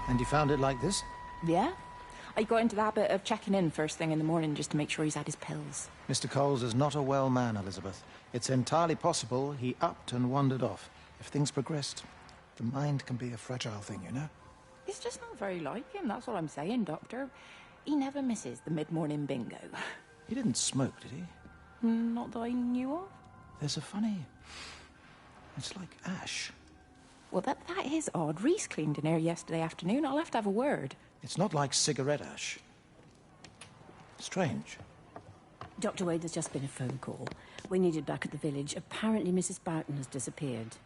And you found it like this? Yeah. I got into the habit of checking in first thing in the morning just to make sure he's had his pills. Mr. Coles is not a well man, Elizabeth. It's entirely possible he upped and wandered off. If things progressed, the mind can be a fragile thing, you know? It's just not very like him, that's all I'm saying, Doctor. He never misses the mid-morning bingo. He didn't smoke, did he? Not that I knew of. There's a funny... It's like ash. Well, that is odd. Reese cleaned in here yesterday afternoon. I'll have to have a word. It's not like cigarette ash. Strange. Dr. Wade, there's just been a phone call. We needed back at the village. Apparently Mrs. Boughton has disappeared.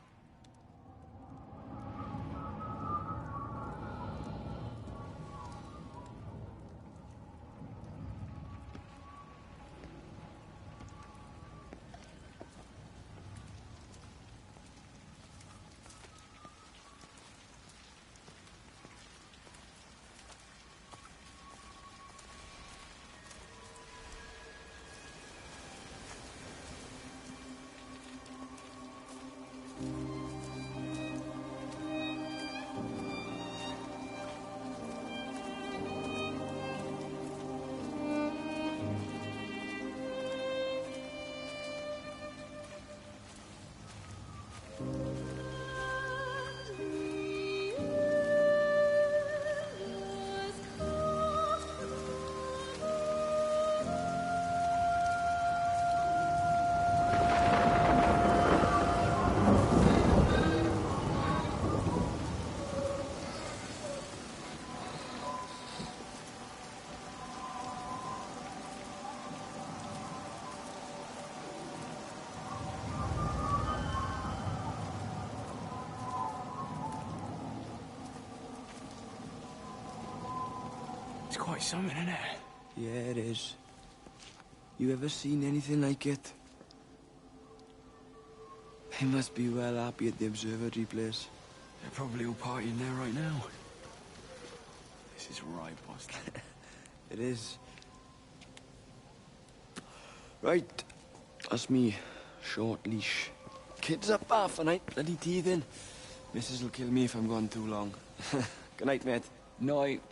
quite something, isn't it? Yeah, it is. You ever seen anything like it? They must be well happy at the observatory place. They're probably all partying there right now. This is right, boss. It is. Right. That's me. Short leash. Kids up half a night, bloody teething. Missus will kill me if I'm gone too long. Good night, mate. Night.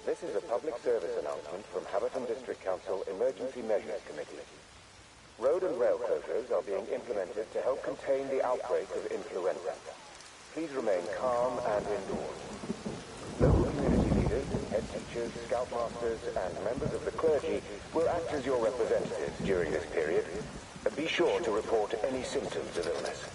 This is a public service announcement from Haverton District Council Emergency Measures Committee. Road and rail closures are being implemented to help contain the outbreak of influenza. Please remain calm and indoors. Local community leaders, head teachers, scoutmasters, and members of the clergy will act as your representatives during this period. Be sure to report any symptoms of illness.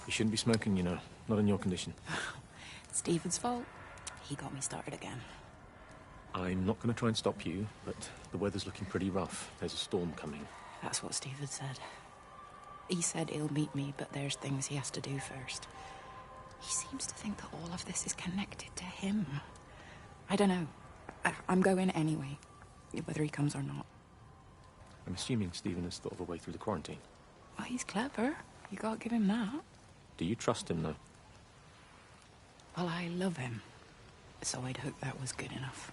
You shouldn't be smoking, you know. Not in your condition. Stephen's fault. He got me started again. I'm not going to try and stop you, but the weather's looking pretty rough. There's a storm coming. That's what Stephen said. He said he'll meet me, but there's things he has to do first. He seems to think that all of this is connected to him. I don't know. I'm going anyway, whether he comes or not. I'm assuming Stephen has thought of a way through the quarantine. Well, he's clever. You gotta give him that. Do you trust him, though? Well, I love him. So I'd hope that was good enough.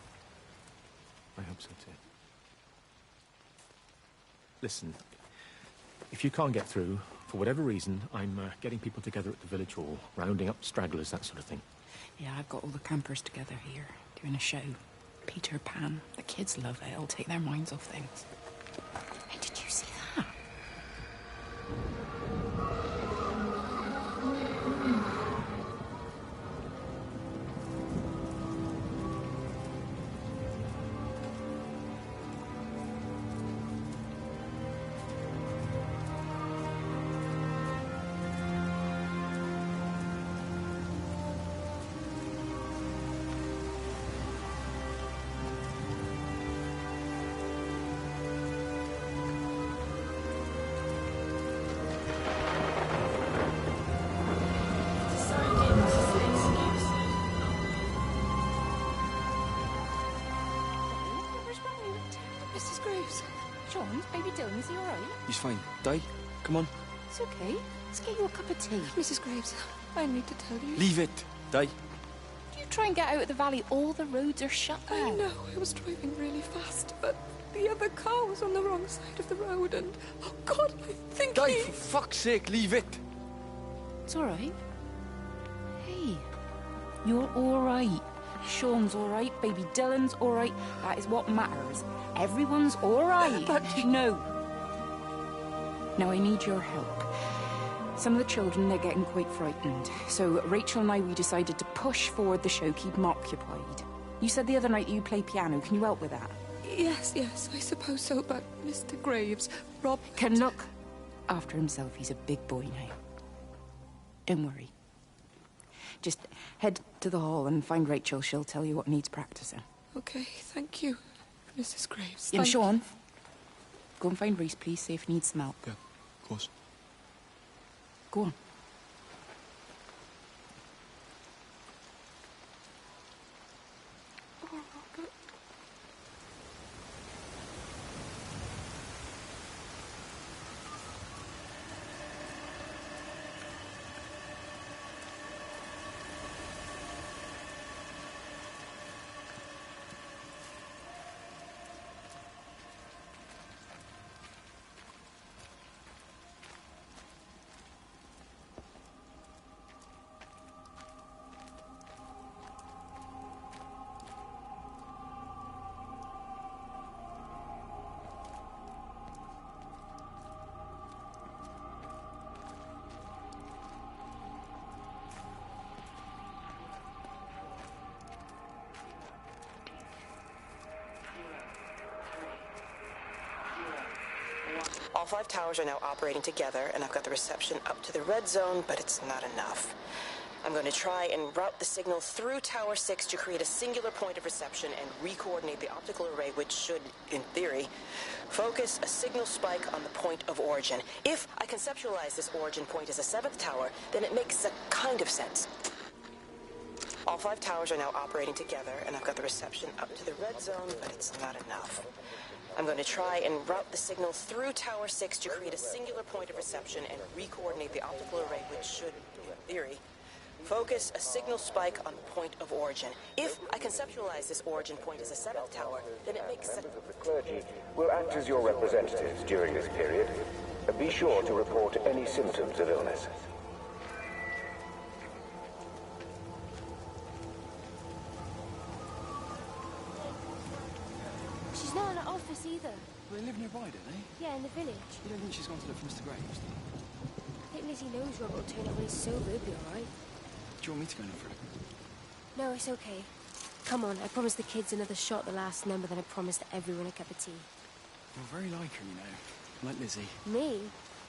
I hope so, too. Listen, if you can't get through, for whatever reason, I'm getting people together at the village hall, rounding up stragglers, that sort of thing. Yeah, I've got all the campers together here, doing a show. Peter Pan. The kids love it. It'll take their minds off things. Hey, did you see that? Is he all right? He's fine. Di, come on. It's okay. Let's get you a cup of tea. Mrs. Graves, I need to tell you. Leave it, Di. Do you try and get out of the valley? All the roads are shut now. I know. I was driving really fast, but the other car was on the wrong side of the road, and oh God, I think Di, for fuck's sake, leave it. It's all right. Hey, you're all right. Sean's all right. Baby Dylan's all right. That is what matters. Everyone's all right. But no. Now I need your help. Some of the children, they're getting quite frightened. So Rachel and I, we decided to push forward the show, keep them occupied. You said the other night you play piano. Can you help with that? Yes, I suppose so, but Mr. Graves, Rob... can look after himself. He's a big boy now. Don't worry. Just head to the hall and find Rachel. She'll tell you what needs practicing. Okay, thank you, Mrs. Graves. And Sean, go and find Reese, please. See if he needs some help. Yeah, of course. Go on. Oh, Robert. All 5 towers are now operating together, and I've got the reception up to the red zone, but it's not enough. I'm going to try and route the signal through Tower 6 to create a singular point of reception and re-coordinate the optical array, which should, in theory, focus a signal spike on the point of origin. If I conceptualize this origin point as a 7th tower, then it makes a kind of sense. All 5 towers are now operating together, and I've got the reception up to the red zone, but it's not enough. I'm going to try and route the signal through Tower 6 to create a singular point of reception and re-coordinate the optical array, which should, in theory, focus a signal spike on the point of origin. If I conceptualize this origin point as a 7th tower, then it makes sense. Members of the clergy will act as your representatives during this period. Be sure to report any symptoms of illness. She's not in her office either. Well, they live nearby, don't they? Yeah, in the village. You don't think she's gone to look for Mr. Graves? I think Lizzie knows Robert will turn up when he's sober. He'll be all right. Do you want me to go and look for her? No, it's okay. Come on, I promised the kids another shot at the last number, then I promised everyone a cup of tea. You're very like her, you know. Like Lizzie. Me?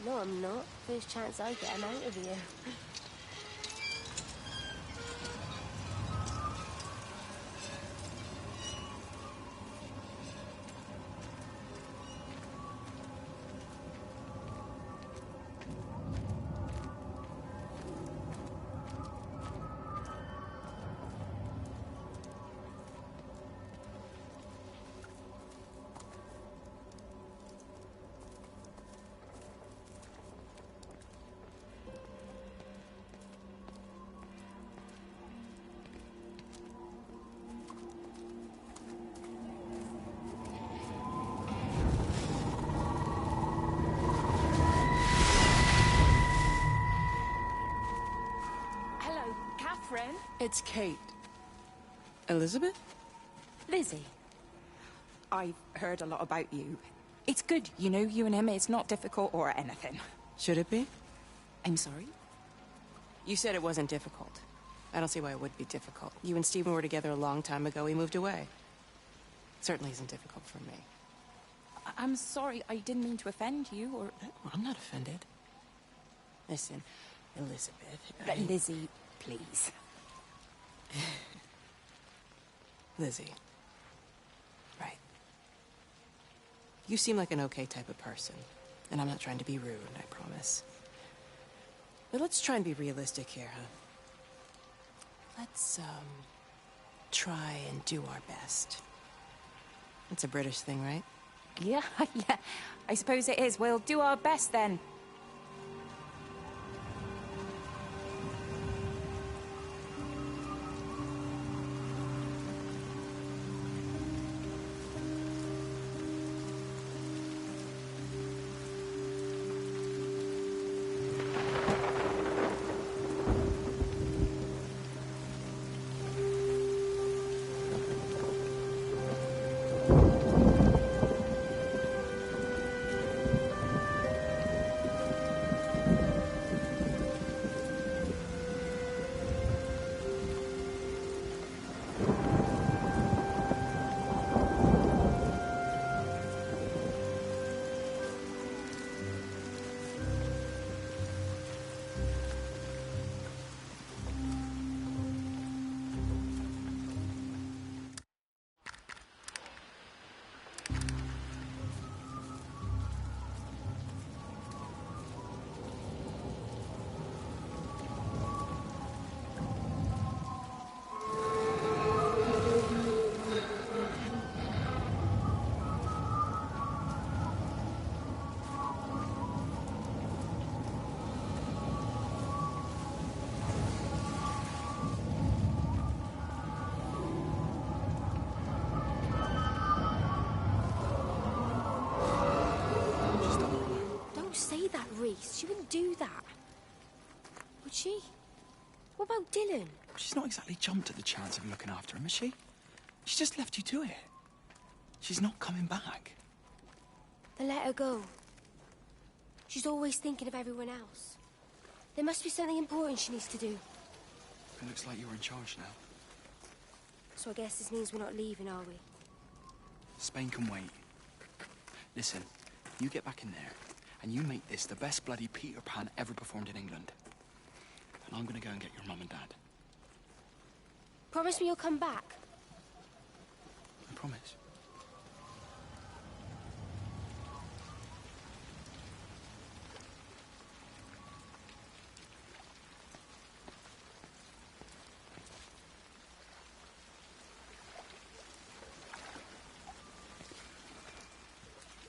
No, I'm not. First chance I get, I'm out of here. It's Kate. Elizabeth? Lizzie, I've heard a lot about you. It's good, you know, you and him. It's not difficult or anything. Should it be? I'm sorry? You said it wasn't difficult. I don't see why it would be difficult. You and Stephen were together a long time ago. He moved away. Certainly isn't difficult for me. I'm sorry. I didn't mean to offend you, or... Well, I'm not offended. Listen, Elizabeth... Lizzie, please. Lizzie. Right. You seem like an okay type of person. And I'm not trying to be rude, I promise. But let's try and be realistic here, huh? Let's, try and do our best. That's a British thing, right? Yeah, yeah. I suppose it is. We'll do our best, then. Reese. She wouldn't do that. Would she? What about Dylan? She's not exactly jumped at the chance of looking after him, has she? She just left you to it. She's not coming back. Then let her go. She's always thinking of everyone else. There must be something important she needs to do. It looks like you're in charge now. So I guess this means we're not leaving, are we? Spain can wait. Listen, you get back in there, and you make this the best bloody Peter Pan ever performed in England. And I'm gonna go and get your mum and dad. Promise me you'll come back. I promise.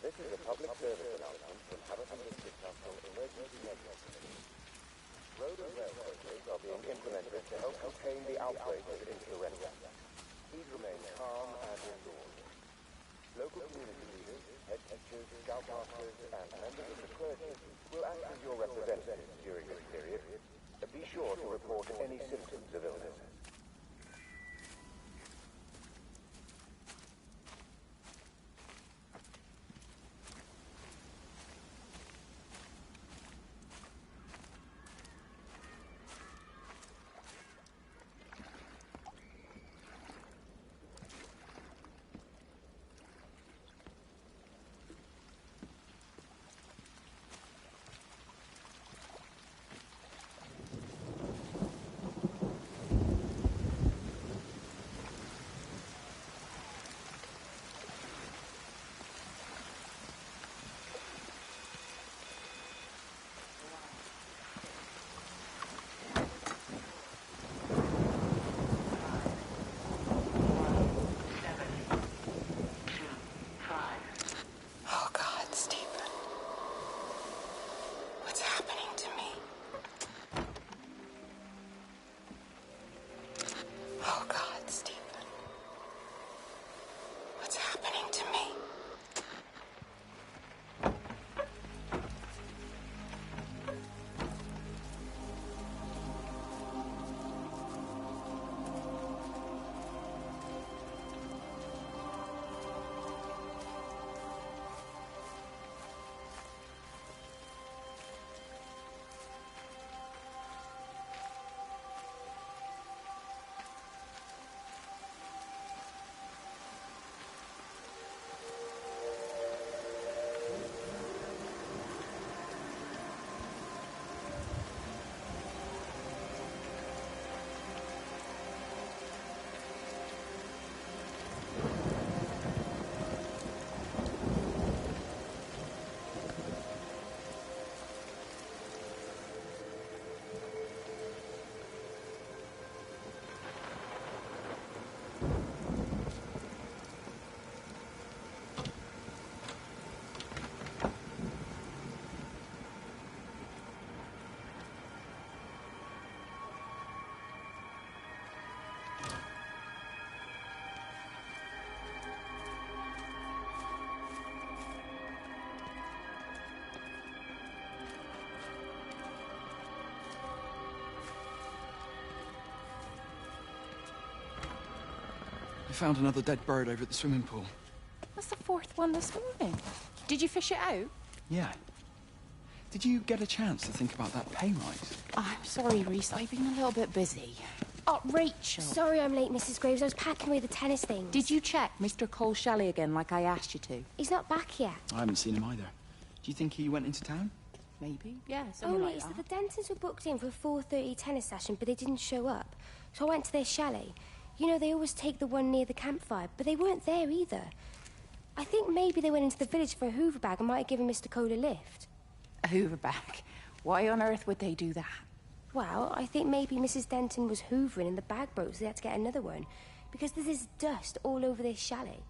This is a public service announcement from Hamilton District Council Emergency Measures. Road and rail closures are being implemented to help contain the outbreak of influenza. Please remain calm and indoors. Local community leaders, head teachers, scoutmasters, and members of the clergy will act as your representatives during this period. Be sure to report any symptoms of illness. Oh, God, Stephen. What's happening to me? Oh, God, Stephen. What's happening to me? I found another dead bird over at the swimming pool. That's the fourth one this morning. Did you fish it out? Yeah. Did you get a chance to think about that pay rise? I'm sorry, Reese. I've been a little bit busy. Oh, Rachel. Sorry I'm late, Mrs. Graves. I was packing away the tennis things. Did you check Mr. Cole Shelley again like I asked you to? He's not back yet. I haven't seen him either. Do you think he went into town? Maybe. Yeah, something like So that. the Dentons were booked in for a 4:30 tennis session, but they didn't show up. So I went to their chalet. You know, they always take the one near the campfire, but they weren't there either. I think maybe they went into the village for a hoover bag and might have given Mr. Cole a lift. A hoover bag? Why on earth would they do that? Well, I think maybe Mrs. Denton was hoovering and the bag broke, so they had to get another one. Because there's this dust all over this chalet.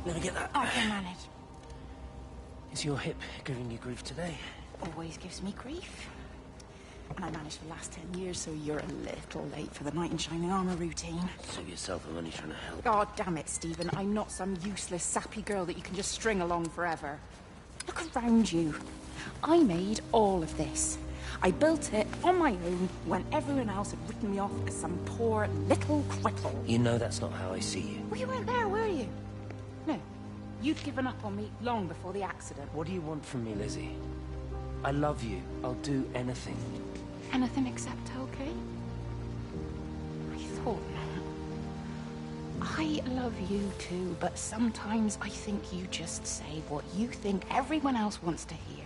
Let me get that. I can manage. Is your hip giving you grief today? Always gives me grief. And I managed for the last 10 years, so you're a little late for the knight in shining armour routine. Save yourself, I'm only trying to help. God damn it, Stephen. I'm not some useless, sappy girl that you can just string along forever. Look around you. I made all of this. I built it on my own when everyone else had written me off as some poor little cripple. You know that's not how I see you. Well, you weren't there, were you? No. You'd given up on me long before the accident. What do you want from me, Lizzie? I love you. I'll do anything. Anything except okay? I thought not. I love you too, but sometimes I think you just say what you think everyone else wants to hear.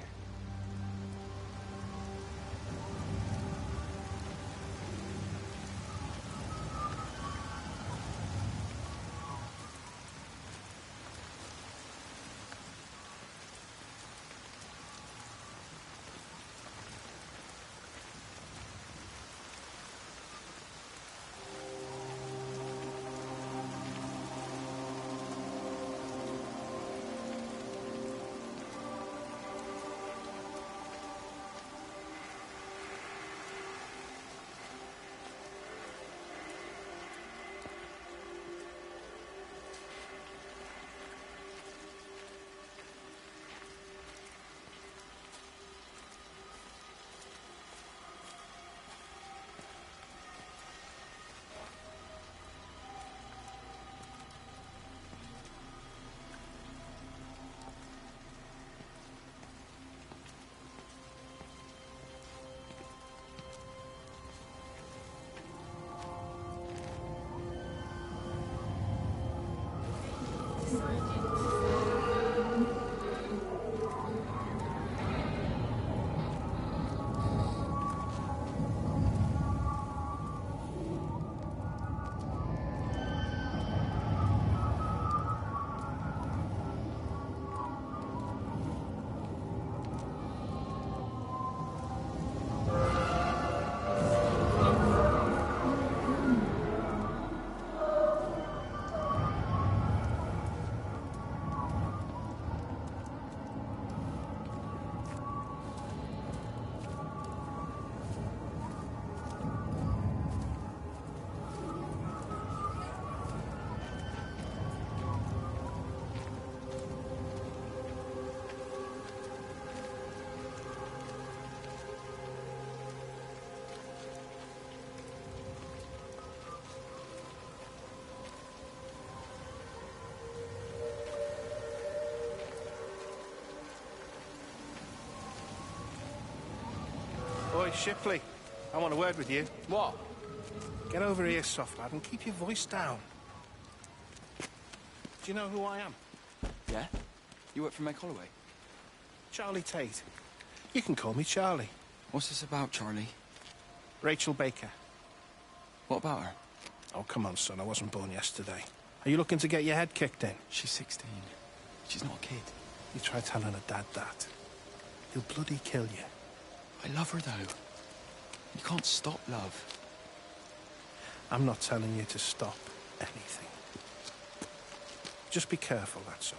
Boy, Shipley, I want a word with you. What? Get over here, soft lad, and keep your voice down. Do you know who I am? Yeah? You work for Meg Holloway? Charlie Tate. You can call me Charlie. What's this about, Charlie? Rachel Baker. What about her? Oh, come on, son, I wasn't born yesterday. Are you looking to get your head kicked in? She's 16. She's not a kid. You try telling her dad that. He'll bloody kill you. I love her, though. You can't stop love. I'm not telling you to stop anything. Just be careful, that's all.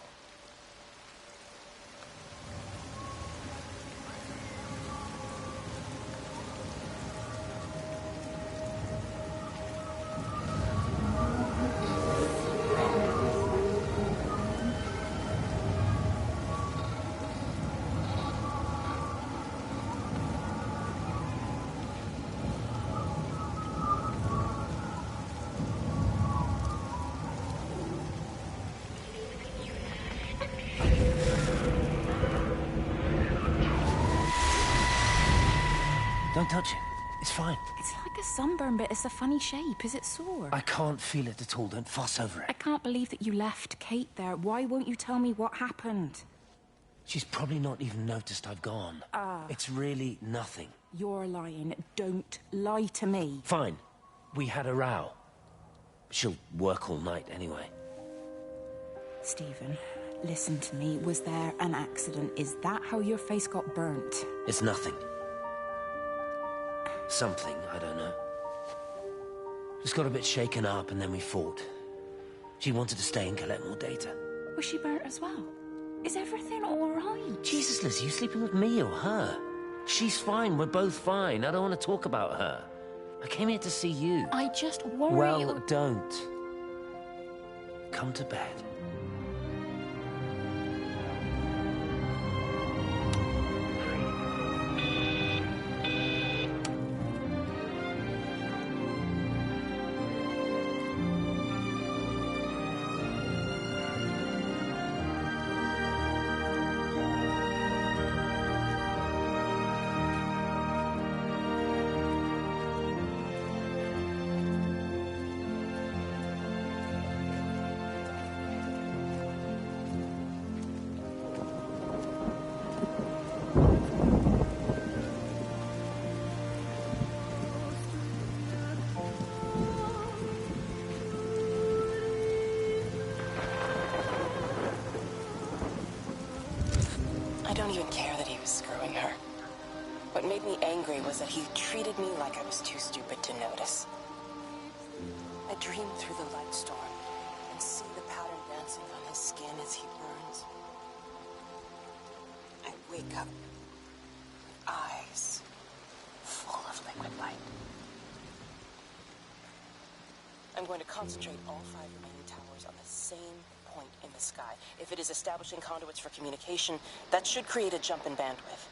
Don't touch it. It's fine. It's like a sunburn, but it's a funny shape. Is it sore? I can't feel it at all. Don't fuss over I it. can't believe that you left Kate there. Why won't you tell me what happened? She's probably not even noticed I've gone. It's really nothing. You're lying. Don't lie to me. Fine. We had a row. She'll work all night anyway. Stephen, listen to me. Was there an accident? Is that how your face got burnt? It's nothing. Something, I don't know. Just got a bit shaken up and then we fought. She wanted to stay and collect more data. Was she burnt as well? Is everything all right? Jesus, Liz, are you sleeping with me or her? She's fine. We're both fine. I don't want to talk about her. I came here to see you. I just worry... Well, don't. Come to bed. I don't even care that he was screwing her. What made me angry was that he treated me like I was too stupid to notice. I dream through the light storm and see the pattern dancing on his skin as he burns. I wake up with eyes full of liquid light. I'm going to concentrate all 5 remaining towers on the same point in the sky. If it is establishing conduits for communication, that should create a jump in bandwidth.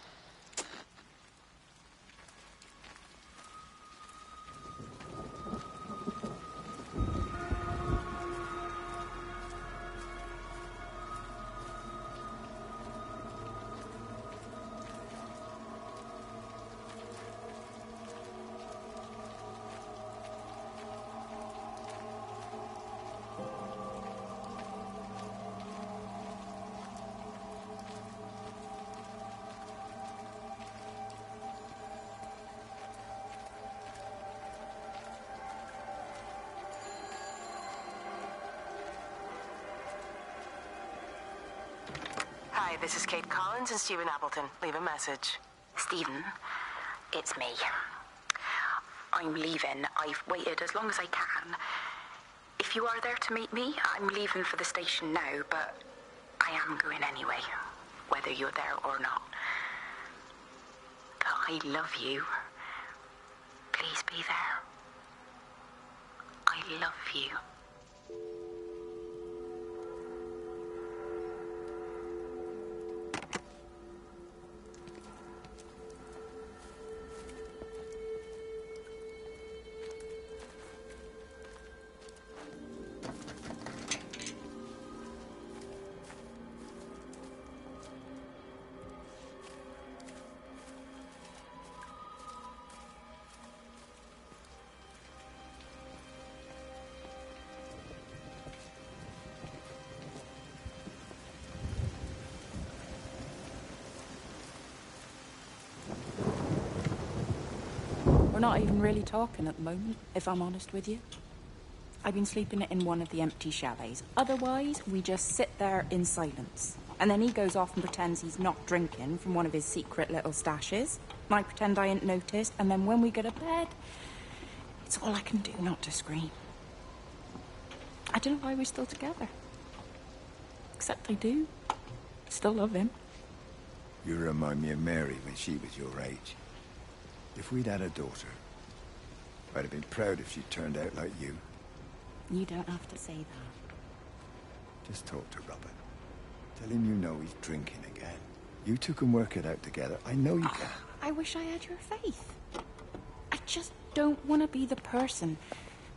Hi, this is Kate Collins and Stephen Appleton. Leave a message. Stephen, it's me. I'm leaving. I've waited as long as I can. If you are there to meet me, I'm leaving for the station now, but I am going anyway, whether you're there or not. But I love you. Please be there. I love you. We're not even really talking at the moment, if I'm honest with you. I've been sleeping in one of the empty chalets. Otherwise, we just sit there in silence. And then he goes off and pretends he's not drinking from one of his secret little stashes. And I pretend I ain't noticed. And then when we go to bed, it's all I can do not to scream. I don't know why we're still together. Except I do. Still love him. You remind me of Mary when she was your age. If we'd had a daughter, I'd have been proud if she turned out like you. You don't have to say that. Just talk to Robert. Tell him you know he's drinking again. You two can work it out together. I know you can. I wish I had your faith. I just don't want to be the person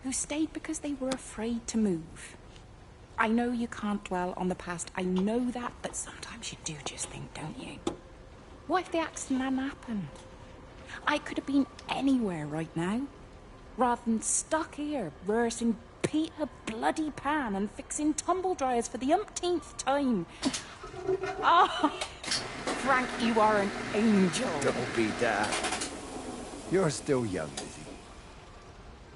who stayed because they were afraid to move. I know you can't dwell on the past. I know that, but sometimes you do just think, don't you? What if the accident hadn't happened? I could have been anywhere right now, rather than stuck here rehearsing Peter bloody Pan and fixing tumble dryers for the umpteenth time. Oh, Frank, you are an angel. Don't be daft. You're still young, Lizzie.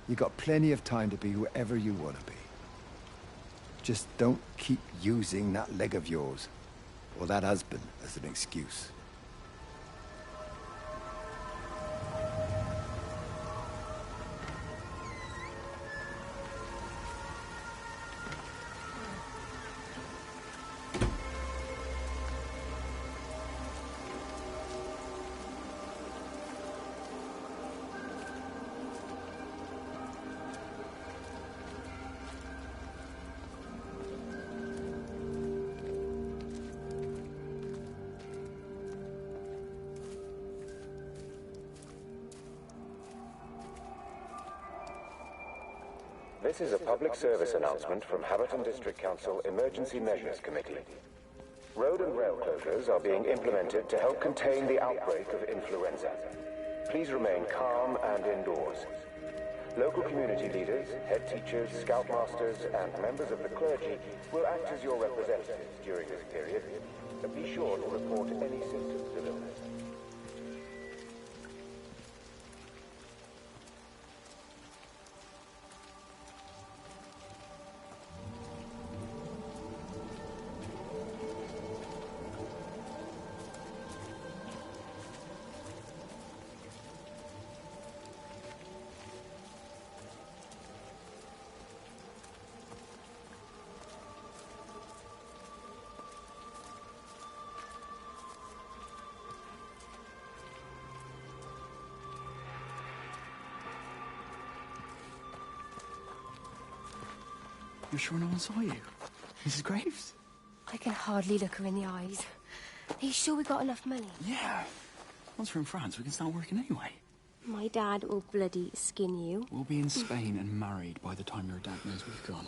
You got plenty of time to be whoever you want to be. Just don't keep using that leg of yours, or that husband, as an excuse. This is a public service announcement from Haverton District Council Emergency Measures Committee. Road and rail closures are being implemented to help contain the outbreak of influenza. Please remain calm and indoors. Local community leaders, head teachers, scoutmasters, and members of the clergy will act as your representatives during this period. Be sure to report any symptoms of illness. You're sure no one saw you? Mrs. Graves? I can hardly look her in the eyes. Are you sure we got enough money? Yeah. Once we're in France, we can start working anyway. My dad will bloody skin you. We'll be in Spain and married by the time your dad knows we've gone.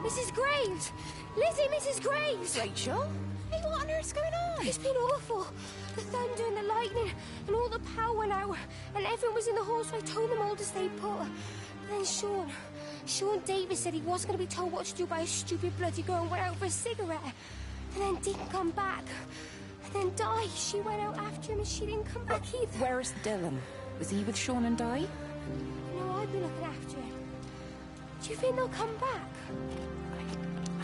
Mrs. Graves! Lizzie, Mrs. Graves! Rachel? Hey, what on earth's going on? It's been awful. The thunder and the lightning and all the power went out and everyone was in the hall, so I told them all to stay put. But then Sean Davis said he wasn't going to be told what to do by a stupid bloody girl and went out for a cigarette. And then didn't come back. And then Di, she went out after him and she didn't come back either. Where's Dylan? Was he with Sean and Di? No, I'd be looking after him. Do you think they'll come back?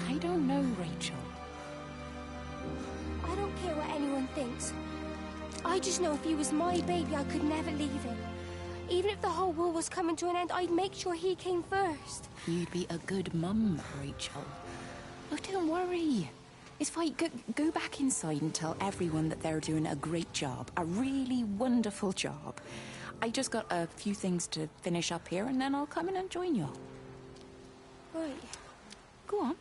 I don't know, Rachel. I don't care what anyone thinks. I just know if he was my baby, I could never leave him. Even if the whole world was coming to an end, I'd make sure he came first. You'd be a good mum, Rachel. Oh, don't worry. It's fine. Go back inside and tell everyone that they're doing a great job. A really wonderful job. I just got a few things to finish up here, and then I'll come in and join you. Right. Go on.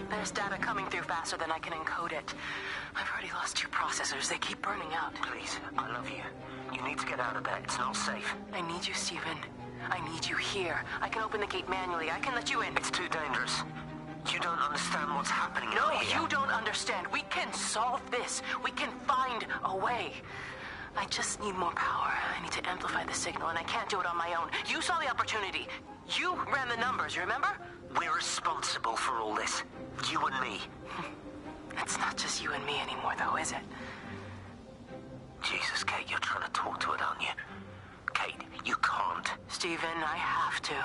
There's data coming through faster than I can encode it. I've already lost 2 processors. They keep burning out. Please, I love you. You need to get out of there. It's not safe. I need you, Stephen. I need you here. I can open the gate manually. I can let you in. It's too dangerous. You don't understand what's happening No, out here. you don't understand. We can solve this. We can find a way. I just need more power. I need to amplify the signal, and I can't do it on my own. You saw the opportunity. You ran the numbers, remember? We're responsible for all this. You and me. It's not just you and me anymore, though, is it? Jesus, Kate, you're trying to talk to it, aren't you? Kate, you can't. Stephen, I have to.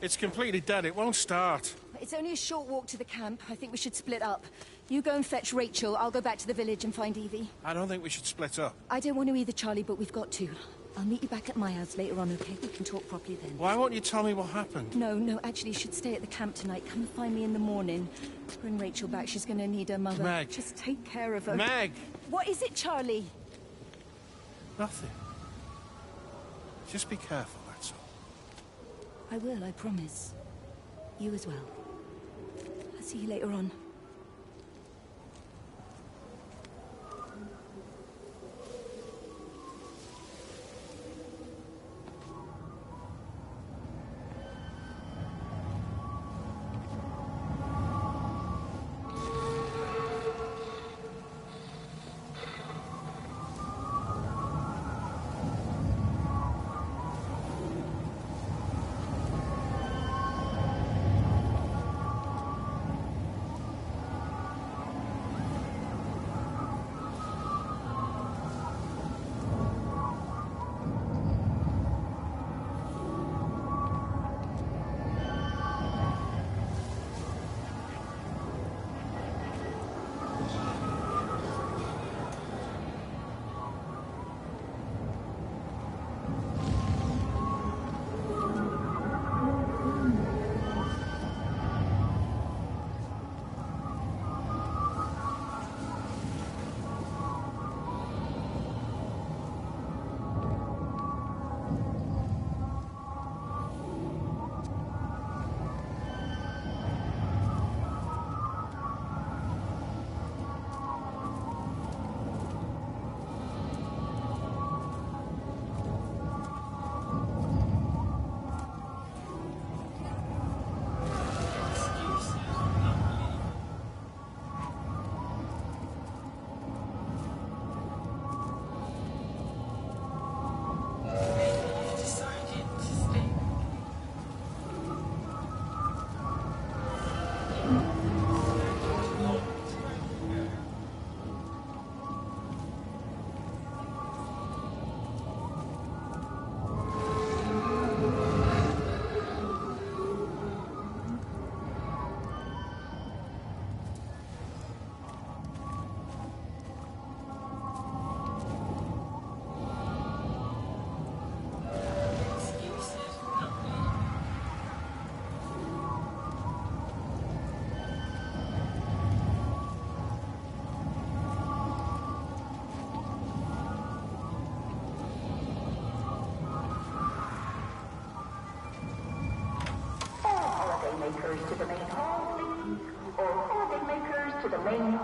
It's completely dead. It won't start. It's only a short walk to the camp. I think we should split up. You go and fetch Rachel. I'll go back to the village and find Evie. I don't think we should split up. I don't want to either, Charlie, but we've got to. I'll meet you back at my house later on, okay? We can talk properly then. Why won't you tell me what happened? No, actually, you should stay at the camp tonight. Come and find me in the morning. Bring Rachel back. She's going to need her mother. Meg. Just take care of her. Meg! What is it, Charlie? Nothing. Just be careful, that's all. I will, I promise. You as well. I'll see you later on.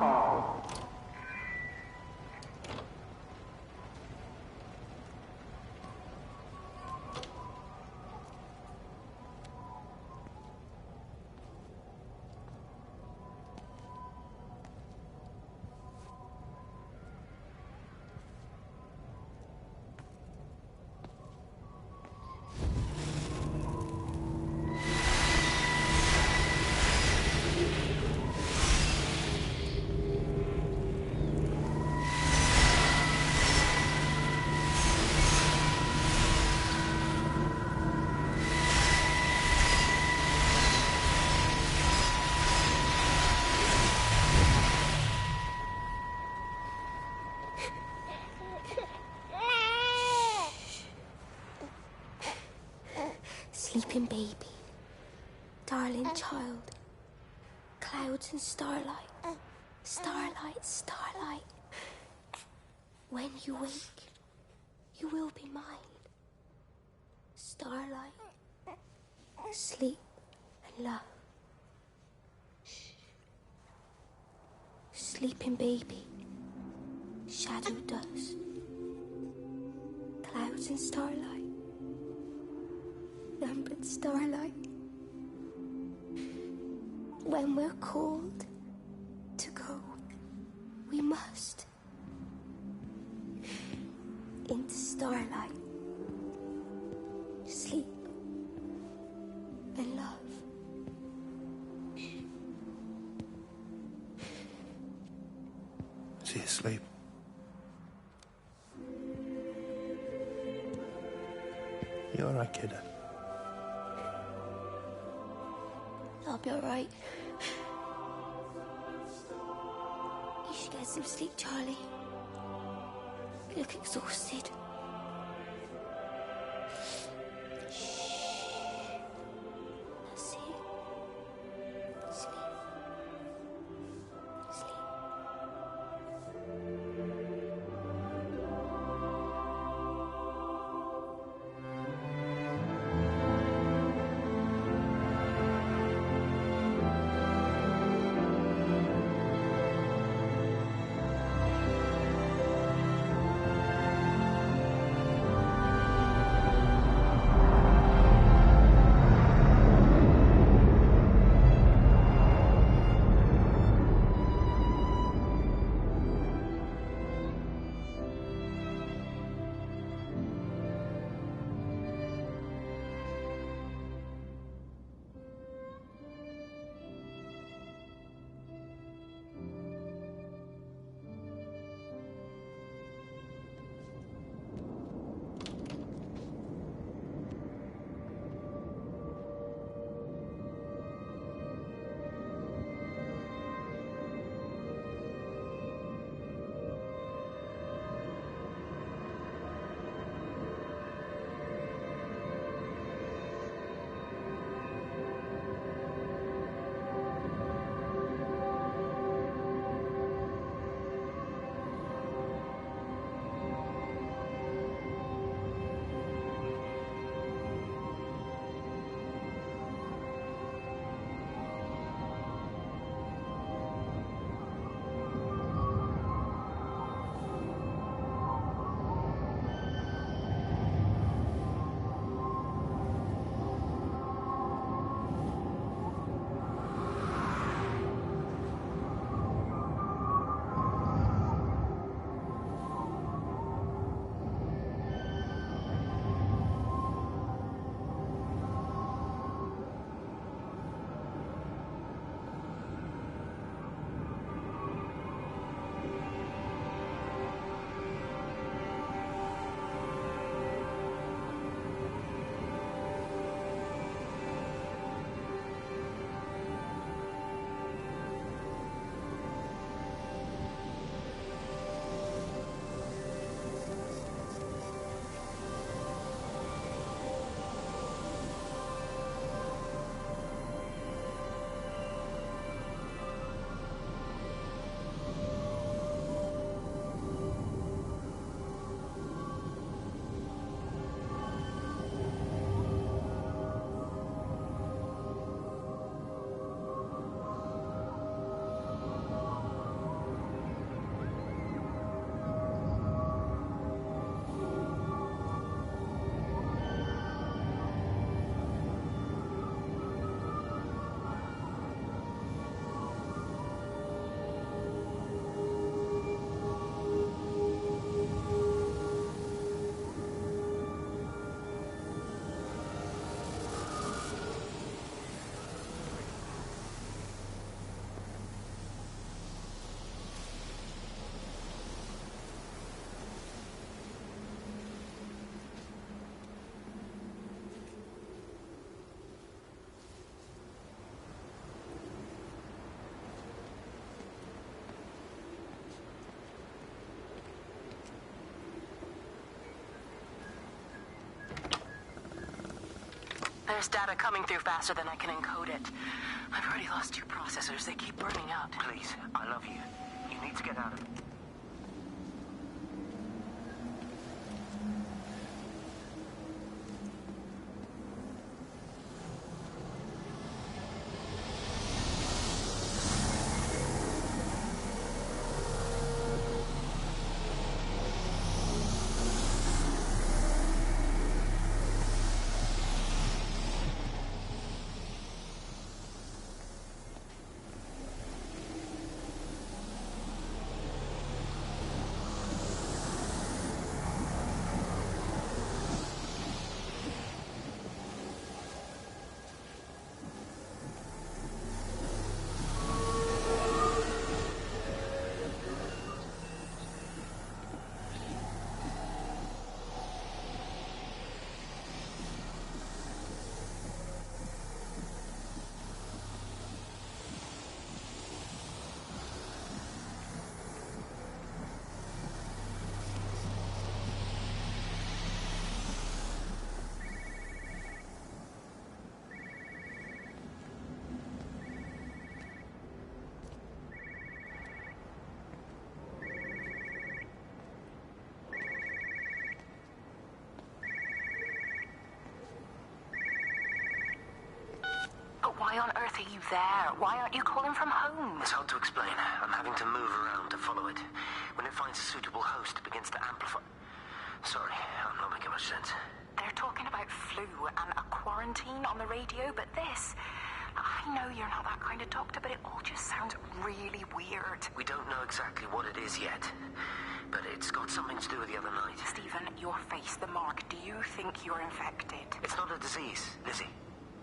call. Sleeping baby, darling child, clouds and starlight, starlight, starlight. When you wake, you will be mine. Starlight, sleep and love. Sleeping baby, shadow dust, clouds and starlight. Numbered starlight. When we're called to go, we must. Into starlight. Sleep and love. Is he asleep? You all right, kiddo? I'll be alright. You should get some sleep, Charlie. You look exhausted. Shh. That's it. Sleep. Sleep. There's data coming through faster than I can encode it. I've already lost 2 processors. They keep burning out. Please, I love you. You need to get out of it. Why on earth are you there? Why aren't you calling from home? It's hard to explain. I'm having to move around to follow it. When it finds a suitable host, it begins to amplify. Sorry, I'm not making much sense. They're talking about flu and a quarantine on the radio, but this... I know you're not that kind of doctor, but it all just sounds really weird. We don't know exactly what it is yet, but it's got something to do with the other night. Stephen, your face, the mark, do you think you're infected? It's not a disease, Lizzie.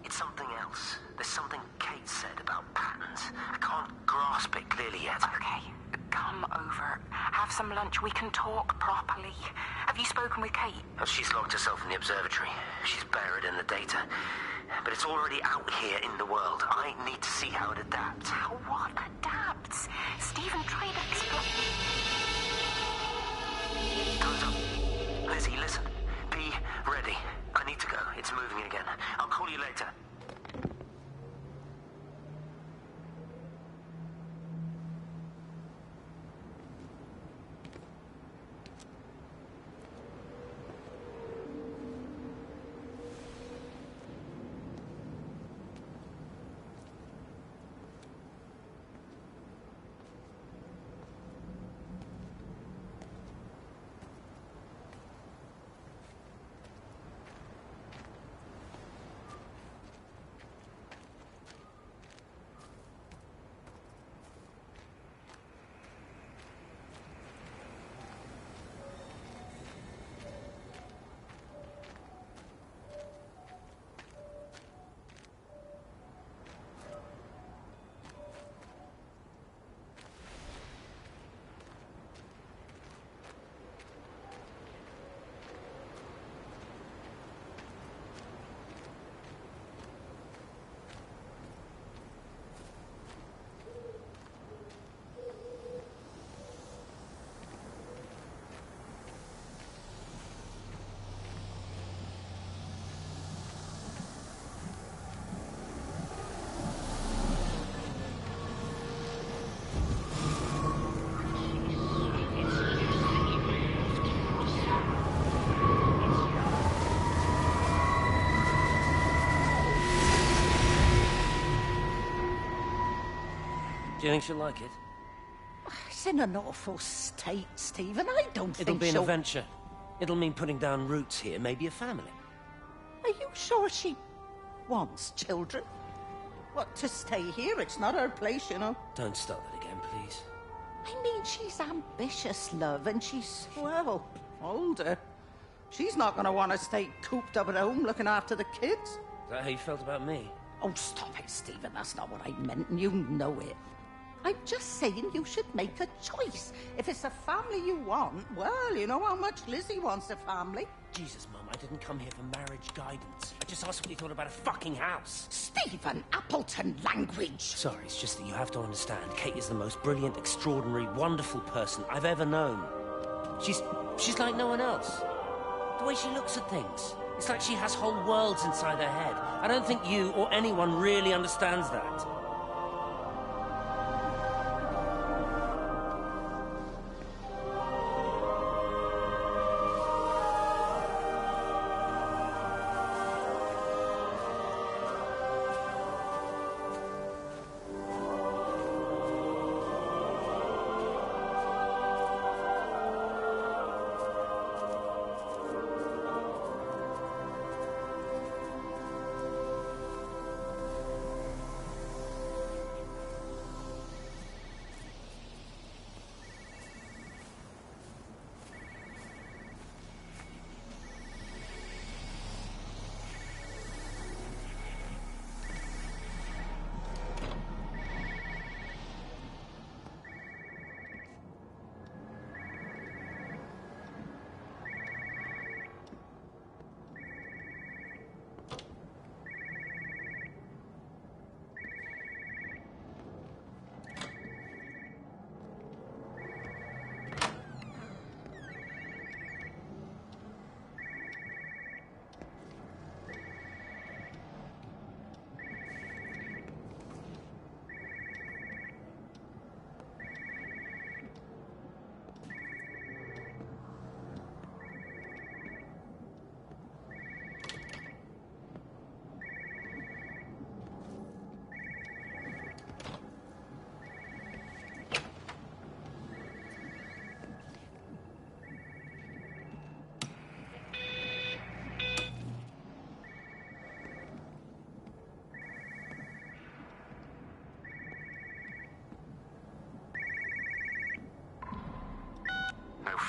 It's something else. There's something Kate said about patterns. I can't grasp it clearly yet. Okay, come over. Have some lunch. We can talk properly. Have you spoken with Kate? Oh, she's locked herself in the observatory. She's buried in the data. But it's already out here in the world. I need to see how it adapts. How what adapts? Stephen, try to explain. Time's up. Lizzie, listen. Be ready. I need to go. It's moving again. I'll call you later. Do you think she'll like it? It's in an awful state, Stephen. I don't think It'll be an she'll... adventure. It'll mean putting down roots here, maybe a family. Are you sure she wants children? What, to stay here? It's not her place, you know. Don't start that again, please. I mean, she's ambitious, love, and she's, well, older. She's not going to want to stay cooped up at home looking after the kids. Is that how you felt about me? Oh, stop it, Stephen. That's not what I meant, and you know it. I'm just saying you should make a choice. If it's a family you want, well, you know how much Lizzie wants a family. Jesus, Mum, I didn't come here for marriage guidance. I just asked what you thought about a fucking house. Stephen, Appleton language. Sorry, it's just that you have to understand. Kate is the most brilliant, extraordinary, wonderful person I've ever known. She's like no one else. The way she looks at things. It's like she has whole worlds inside her head. I don't think you or anyone really understands that.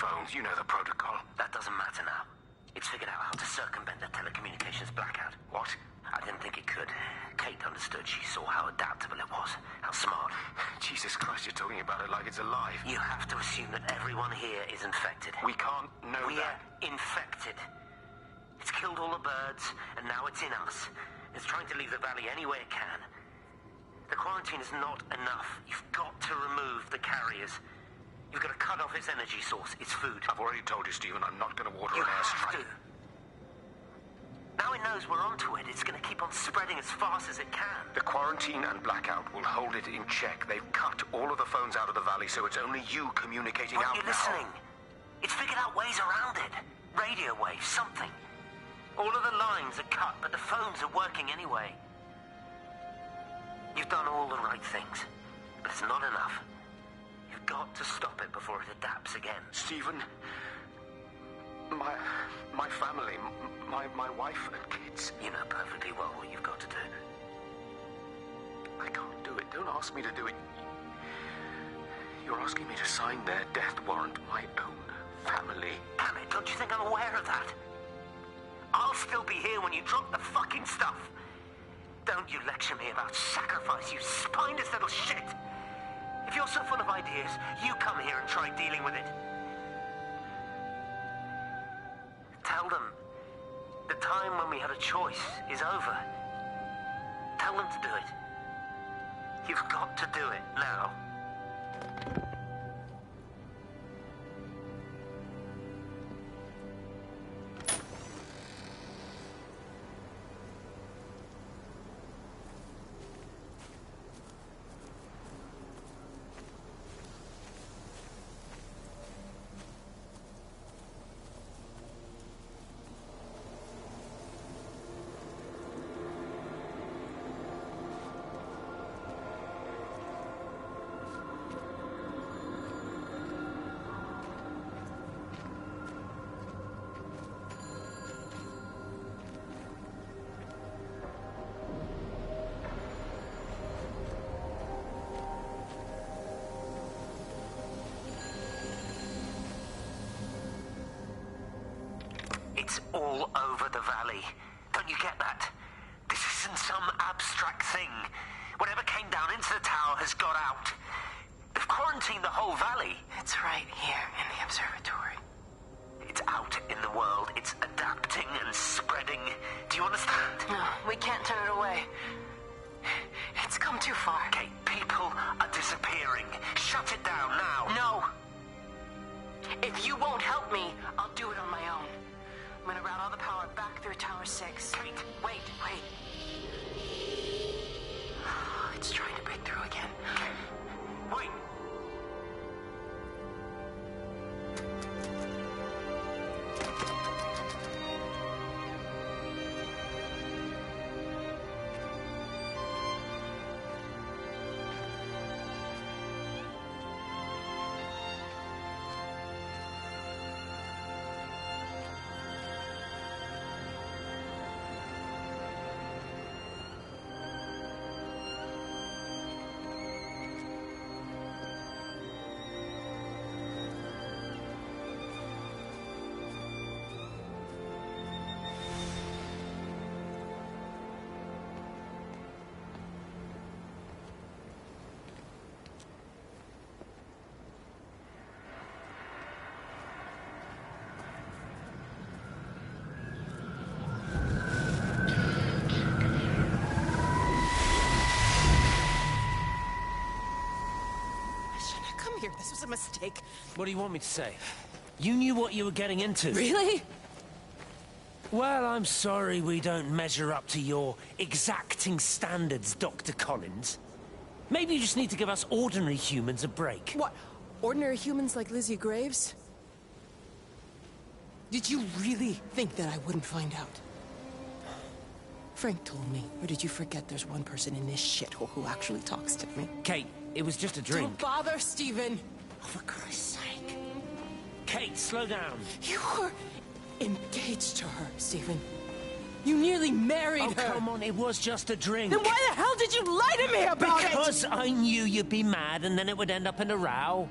phones. You know the protocol. That doesn't matter now. It's figured out how to circumvent the telecommunications blackout. What? I didn't think it could. Kate understood. She saw how adaptable it was. How smart. Jesus Christ, you're talking about it like it's alive. You have to assume that everyone here is infected. We can't know that. We're infected. It's killed all the birds, and now it's in us. It's trying to leave the valley any way it can. The quarantine is not enough. You've got to remove the carriers. You've got to cut off its energy source, its food. I've already told you, Stephen, I'm not going to order you an airstrike. Have to. Now it knows we're onto it. It's going to keep on spreading as fast as it can. The quarantine and blackout will hold it in check. They've cut all of the phones out of the valley, so it's only you communicating out you now. Listening? It's figured out ways around it. Radio waves, something. All of the lines are cut, but the phones are working anyway. You've done all the right things, but it's not enough. You've got to stop it before it adapts again. Stephen, my family, my wife and kids. You know perfectly well what you've got to do. I can't do it. Don't ask me to do it. You're asking me to sign their death warrant, my own family. Damn it, don't you think I'm aware of that? I'll still be here when you drop the fucking stuff. Don't you lecture me about sacrifice, you spineless little shit. If you're so full of ideas, you come here and try dealing with it. Tell them the time when we had a choice is over. Tell them to do it. You've got to do it now. It's all over the valley. Don't you get that? This isn't some abstract thing. Whatever came down into the tower has got out. They've quarantined the whole valley. It's right here in the observatory. It's out in the world. It's adapting and spreading. Do you understand? No, we can't turn it away. It's come too far. Kate, people are disappearing. Shut it down now. No. If you won't help me, I'll do it on my own. I'm gonna route all the power back through Tower 6. Kate, wait. It's trying to break through again. Wait! Here, this was a mistake. What do you want me to say? You knew what you were getting into. Really? Well, I'm sorry we don't measure up to your exacting standards, Dr. Collins. Maybe you just need to give us ordinary humans a break. What? Ordinary humans like Lizzie Graves? Did you really think that I wouldn't find out? Frank told me. Or did you forget there's one person in this shithole who actually talks to me? Kate, it was just a drink. Don't bother, Stephen. Oh, for Christ's sake. Kate, slow down. You were engaged to her, Stephen. You nearly married her. Oh, come on, it was just a drink. Then why the hell did you lie to me about it? Because I knew you'd be mad and then it would end up in a row.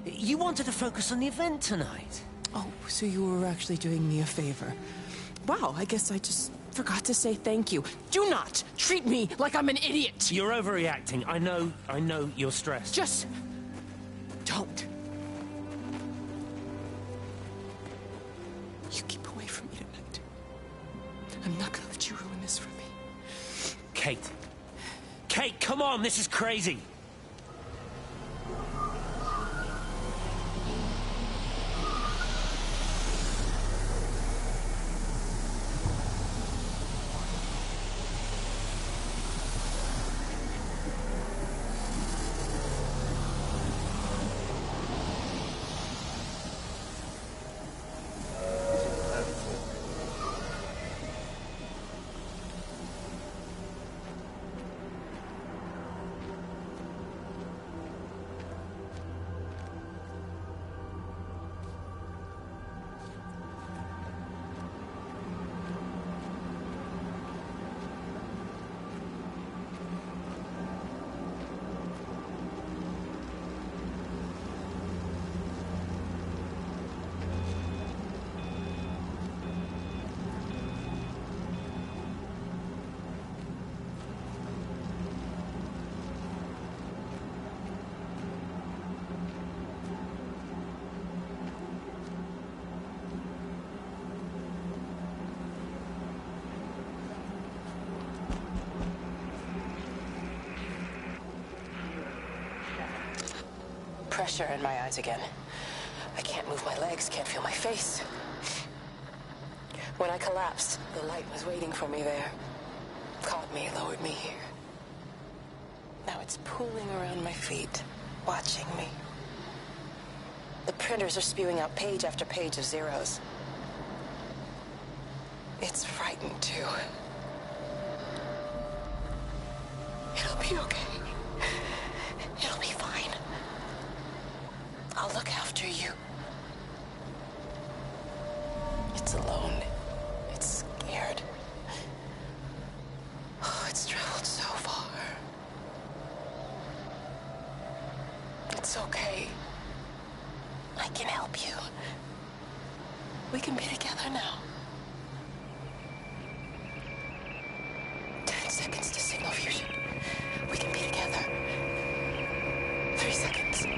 You wanted to focus on the event tonight. Oh, so you were actually doing me a favor. Wow, I guess I just forgot to say thank you. Do not treat me like I'm an idiot. You're overreacting. I know you're stressed. Just don't. You keep away from me tonight. I'm not gonna let you ruin this for me. Kate. Kate, come on, this is crazy. Pressure in my eyes again. I can't move my legs, can't feel my face. When I collapsed, the light was waiting for me there. Caught me, lowered me here. Now it's pooling around my feet, watching me. The printers are spewing out page after page of zeros. It's frightened too. It'll be okay. It'll be fine. I'll look after you. It's alone. It's scared. Oh, it's traveled so far. It's okay. I can help you. We can be together now. 10 seconds to signal fusion. We can be together. 3 seconds. 2.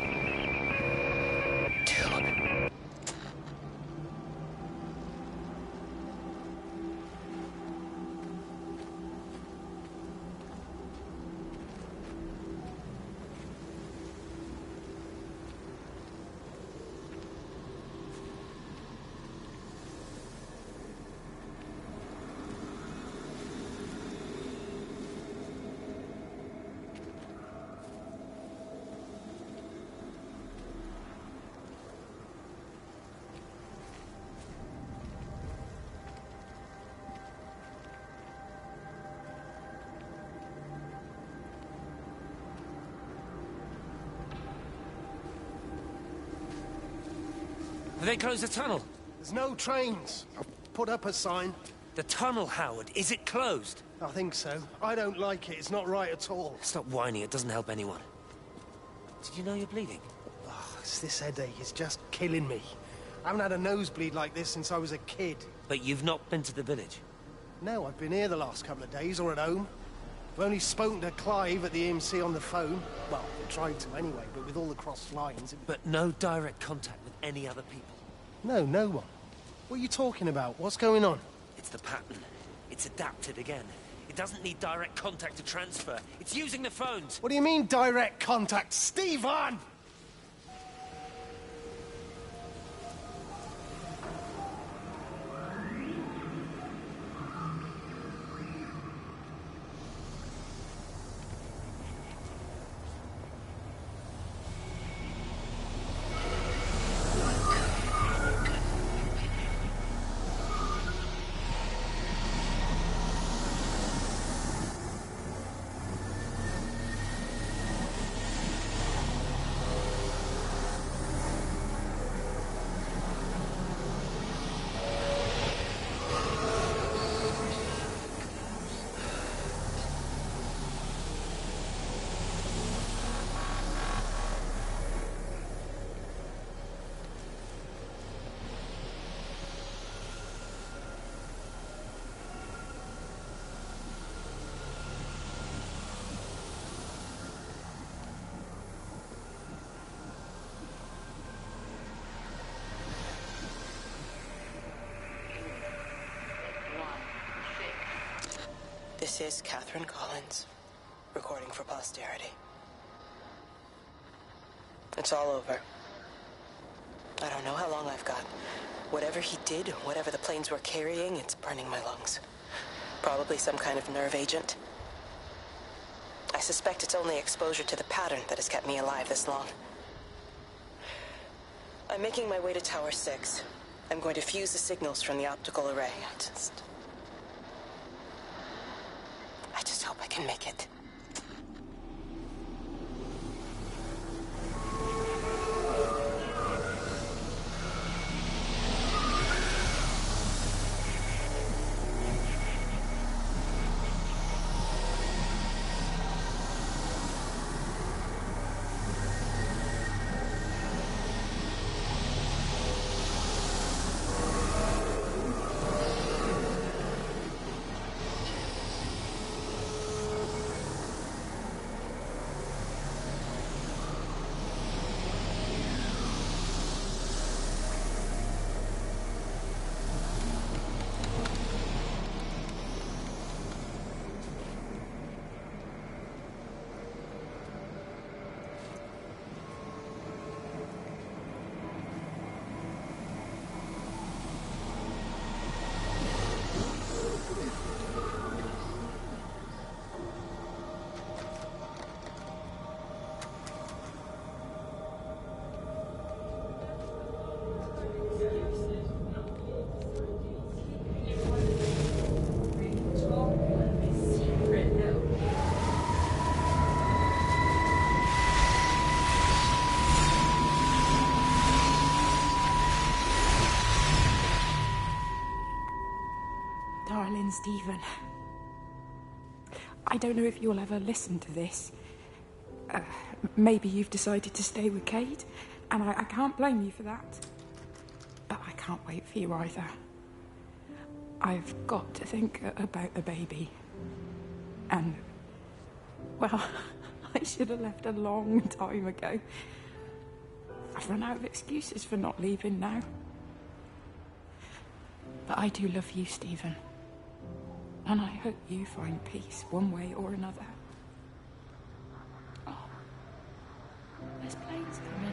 Have they closed the tunnel? There's no trains. I've put up a sign. The tunnel, Howard, is it closed? I think so. I don't like it. It's not right at all. Stop whining, it doesn't help anyone. Did you know you're bleeding? Oh, it's this headache. It's just killing me. I haven't had a nosebleed like this since I was a kid. But you've not been to the village? No, I've been here the last couple of days, or at home. I've only spoken to Clive at the EMC on the phone. Well, I tried to anyway, but with all the crossed lines... But no direct contact with any other people? No, no one. What are you talking about? What's going on? It's the pattern. It's adapted again. It doesn't need direct contact to transfer. It's using the phones. What do you mean, direct contact? Stephen! This is Catherine Collins, recording for posterity. It's all over. I don't know how long I've got. Whatever he did, whatever the planes were carrying, it's burning my lungs. Probably some kind of nerve agent. I suspect it's only exposure to the pattern that has kept me alive this long. I'm making my way to Tower 6. I'm going to fuse the signals from the optical array. I just hope I can make it. Darling Stephen, I don't know if you'll ever listen to this. Maybe you've decided to stay with Kate, and I can't blame you for that. But I can't wait for you either. I've got to think about the baby. And, well, I should have left a long time ago. I've run out of excuses for not leaving now. But I do love you, Stephen. And I hope you find peace one way or another. Oh, there's planes coming.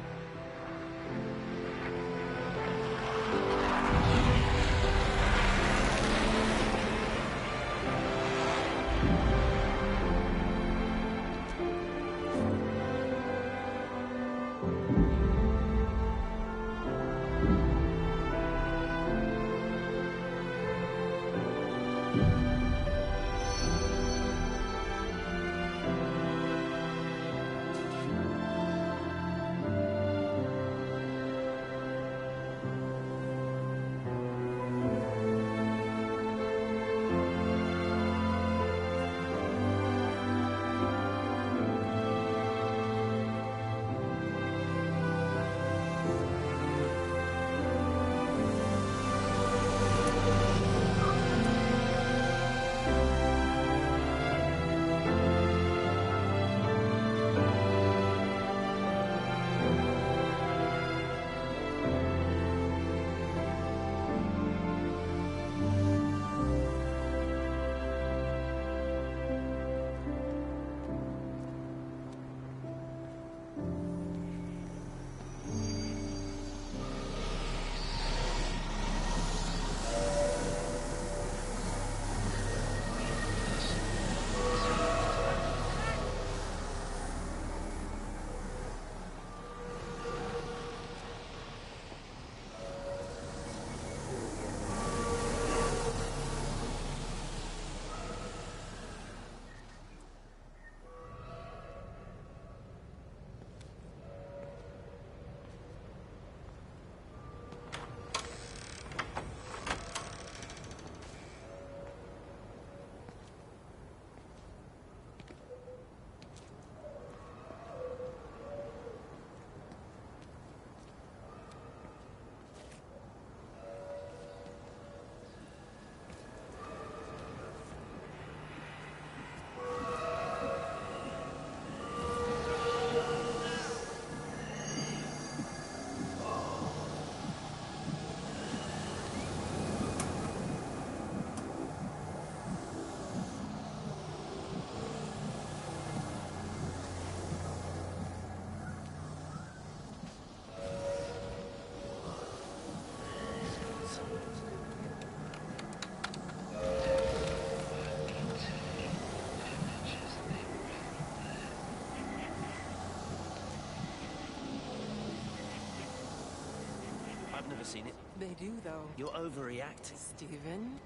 seen it. They do, though. You're overreacting. Stephen,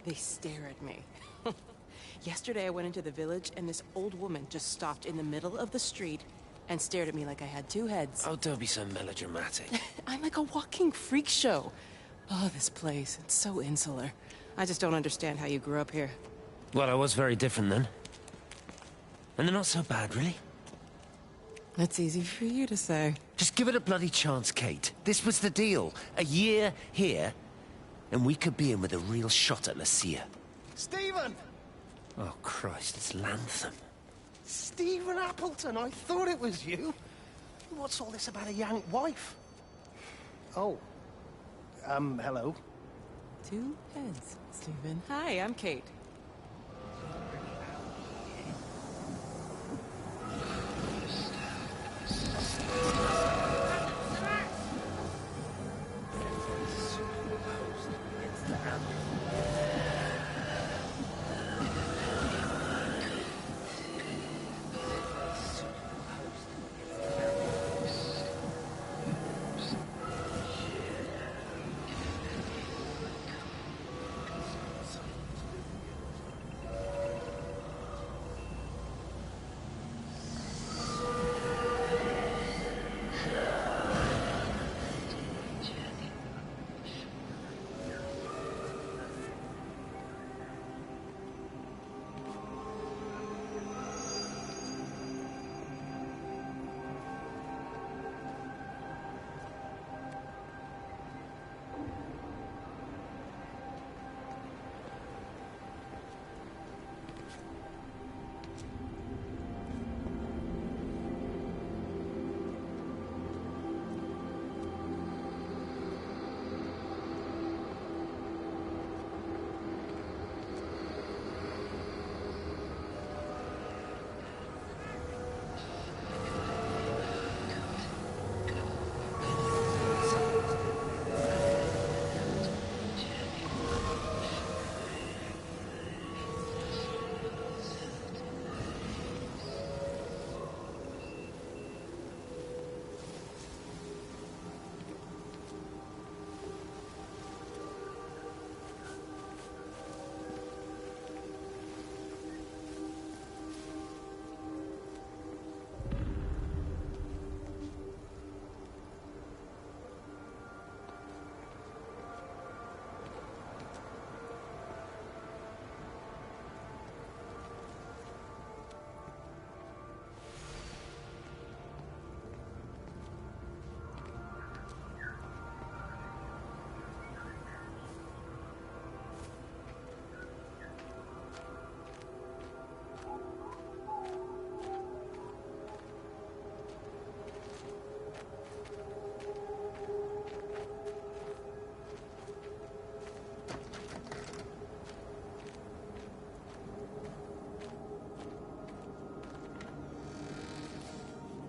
they stare at me. Yesterday I went into the village and this old woman just stopped in the middle of the street and stared at me like I had two heads. Oh, don't be so melodramatic. I'm like a walking freak show. Oh, this place, it's so insular. I just don't understand how you grew up here. Well, I was very different then. And they're not so bad, really. That's easy for you to say. Just give it a bloody chance, Kate. This was the deal. A year here, and we could be in with a real shot at Lucia. Stephen! Oh, Christ, it's Lantham. Stephen Appleton, I thought it was you. What's all this about a Yank wife? Oh. Hello. Two heads, Stephen. Hi, I'm Kate.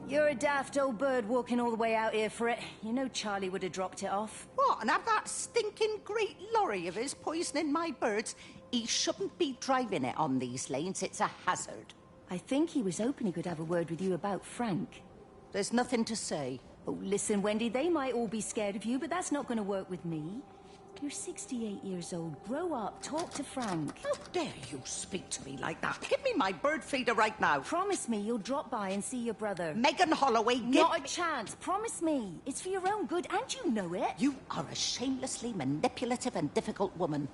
You're a daft old bird walking all the way out here for it. You know Charlie would have dropped it off. What, and have that stinking great lorry of his poisoning my birds? He shouldn't be driving it on these lanes. It's a hazard. I think he was hoping he could have a word with you about Frank. There's nothing to say. Oh, listen, Wendy, they might all be scared of you, but that's not going to work with me. You're 68 years old. Grow up. Talk to Frank. How dare you speak to me like that? Give me my bird feeder right now. Promise me you'll drop by and see your brother. Megan Holloway, Not a chance. Promise me. It's for your own good, and you know it. You are a shamelessly manipulative and difficult woman.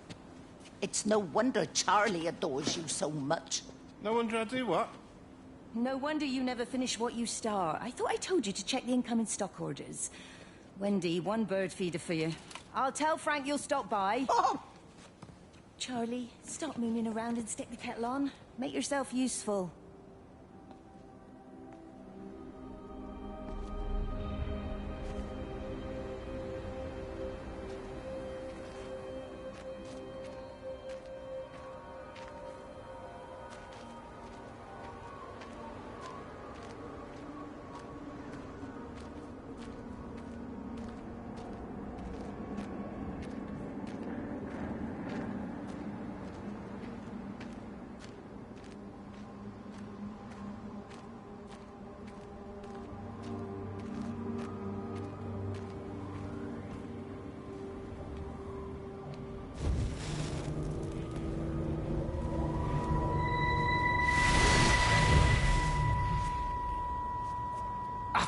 It's no wonder Charlie adores you so much. No wonder I do what? No wonder you never finish what you start. I thought I told you to check the incoming stock orders. Wendy, one bird feeder for you. I'll tell Frank you'll stop by. Oh! Charlie, stop mooning around and stick the kettle on. Make yourself useful.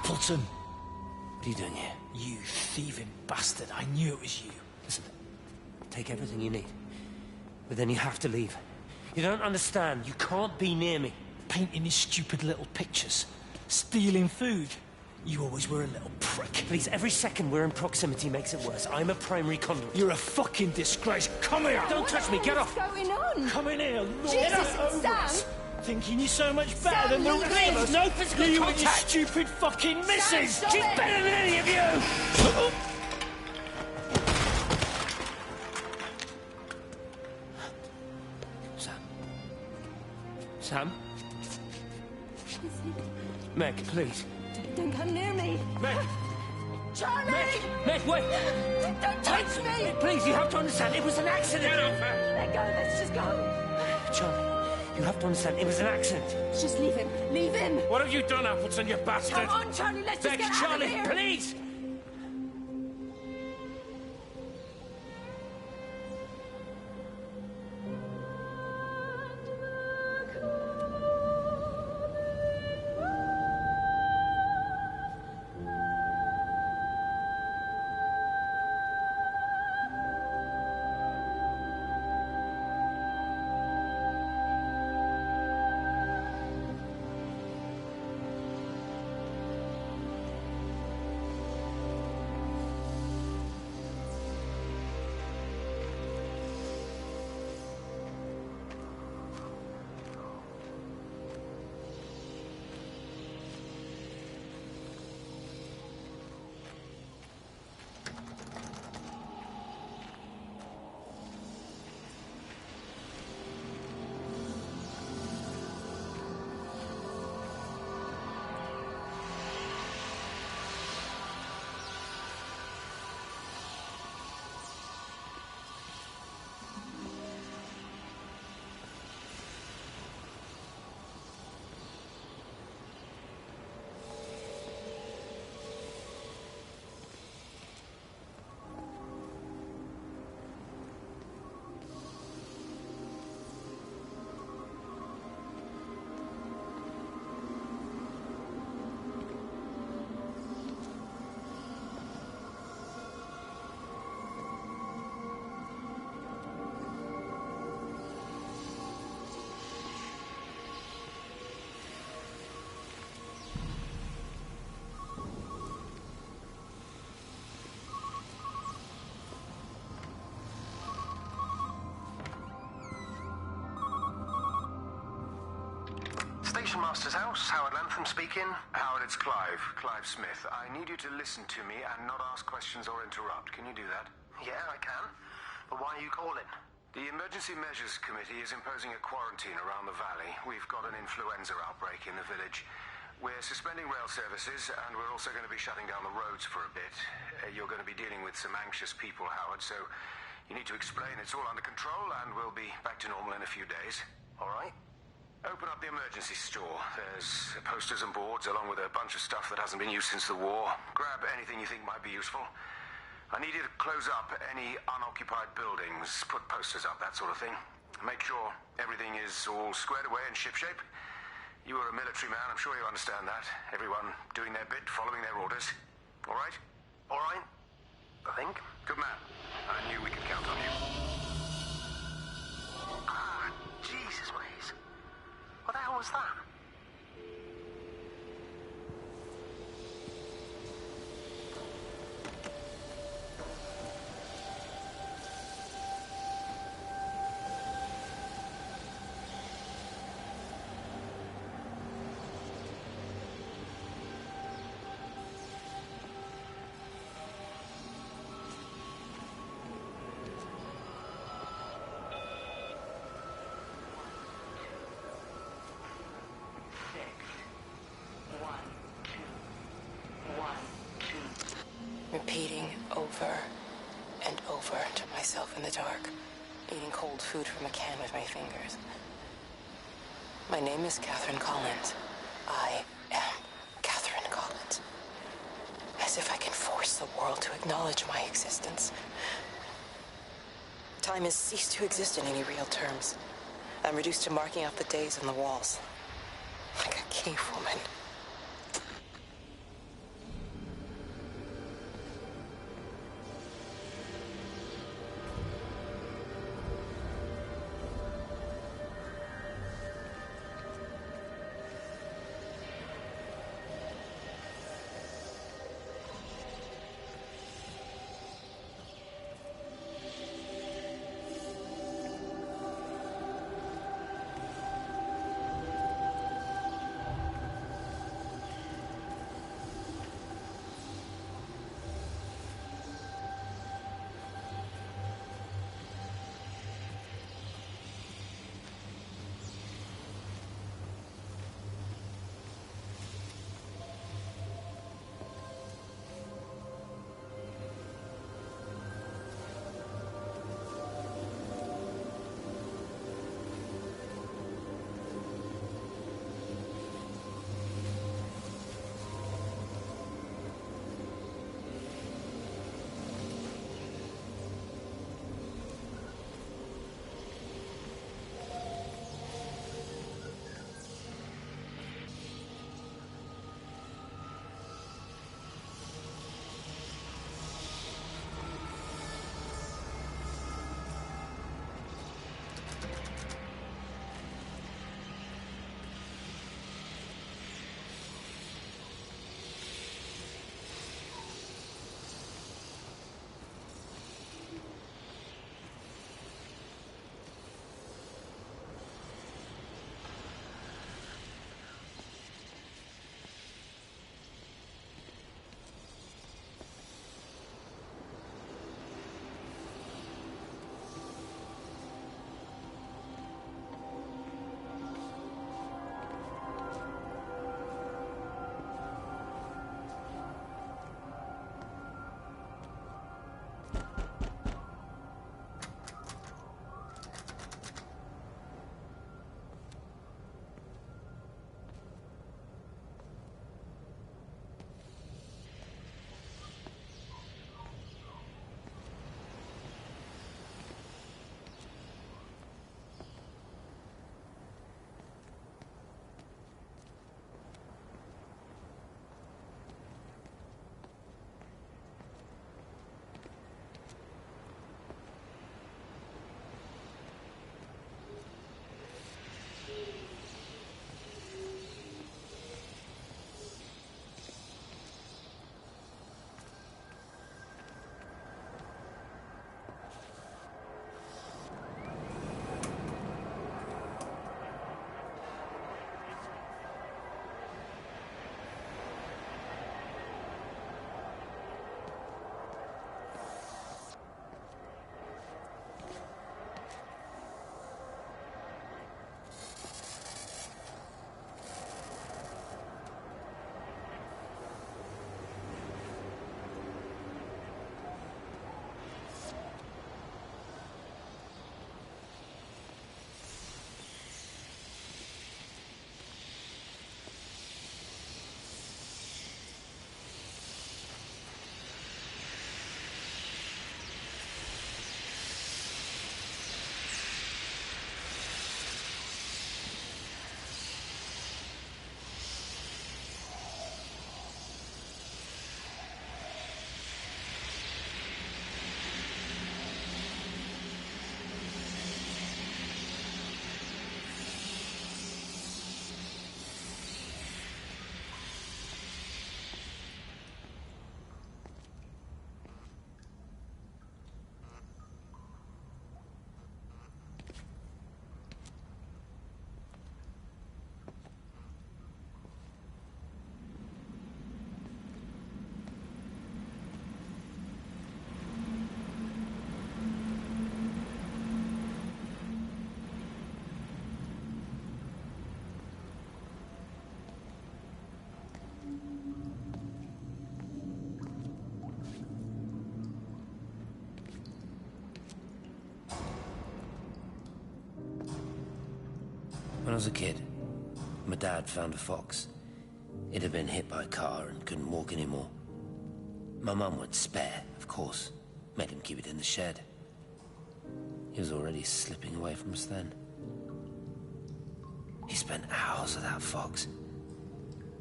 Appleton! What are you doing here? You thieving bastard. I knew it was you. Listen, take everything you need. But then you have to leave. You don't understand. You can't be near me. Painting his stupid little pictures. Stealing food. You always were a little prick. Please, every second we're in proximity makes it worse. I'm a primary conduit. You're a fucking disgrace. Come here! Don't touch me, get off! What's going on? Come in here, Lord. Jesus, Over Sam! us. Thinking you're so much better Sam, than the leave rest of me. us. No physical You and your contact. stupid fucking missus! stop She's it. better than any of you! Sam? Meg, please. Don't come near me. Meg! Charlie! Meg, wait! Don't touch me! Please, you have to understand, it was an accident! Let go, let's just go. Charlie, you have to understand, it was an accident. Just leave him. Leave him. What have you done, Appleton, you bastard? Come on, Charlie, let's just Meg, get out Charlie, of here. please! Station Master's house, Howard Lantham speaking. Howard, it's Clive. Clive Smith. I need you to listen to me and not ask questions or interrupt. Can you do that? Yeah, I can. But why are you calling? The Emergency Measures Committee is imposing a quarantine around the valley. We've got an influenza outbreak in the village. We're suspending rail services, and we're also going to be shutting down the roads for a bit. You're going to be dealing with some anxious people, Howard, so you need to explain it's all under control, and we'll be back to normal in a few days. All right. Open up the emergency store. There's posters and boards, along with a bunch of stuff that hasn't been used since the war. Grab anything you think might be useful. I need you to close up any unoccupied buildings, put posters up, that sort of thing. Make sure everything is all squared away and shipshape. You are a military man, I'm sure you understand that. Everyone doing their bit, following their orders. All right? All right. I think. Good man. I knew we could count on you. Ah, Jesus, Waze. What the hell was that? Repeating over and over to myself in the dark, eating cold food from a can with my fingers. My name is Catherine Collins. I am Catherine Collins. As if I can force the world to acknowledge my existence. Time has ceased to exist in any real terms. I'm reduced to marking out the days on the walls. Like a cave woman. When I was a kid, my dad found a fox. It had been hit by a car and couldn't walk anymore. My mum would spare, of course. Made him keep it in the shed. He was already slipping away from us then. He spent hours with that fox,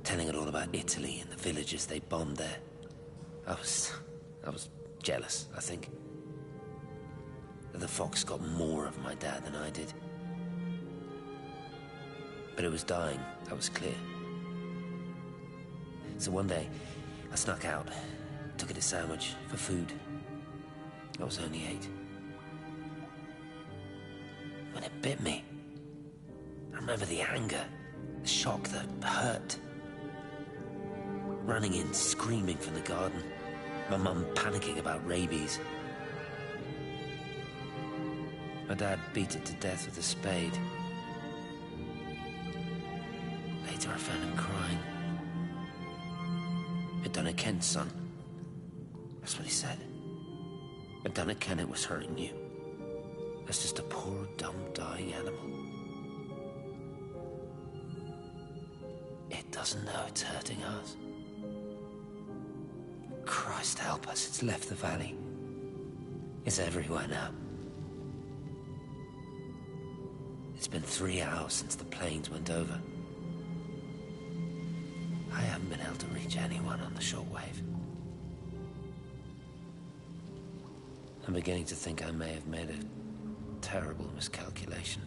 telling it all about Italy and the villages they bombed there. I was jealous, I think. That the fox got more of my dad than I did. But it was dying, that was clear. So one day, I snuck out, took it a sandwich for food. I was only 8. When it bit me, I remember the anger, the shock, the hurt. Running in, screaming from the garden. My mum panicking about rabies. My dad beat it to death with a spade. Later I found him crying. I'd done it, Ken's son. That's what he said. I'd done it, Ken, it was hurting you. That's just a poor, dumb, dying animal. It doesn't know it's hurting us. Christ help us, it's left the valley. It's everywhere now. It's been 3 hours since the planes went over. I haven't been able to reach anyone on the shortwave. I'm beginning to think I may have made a terrible miscalculation.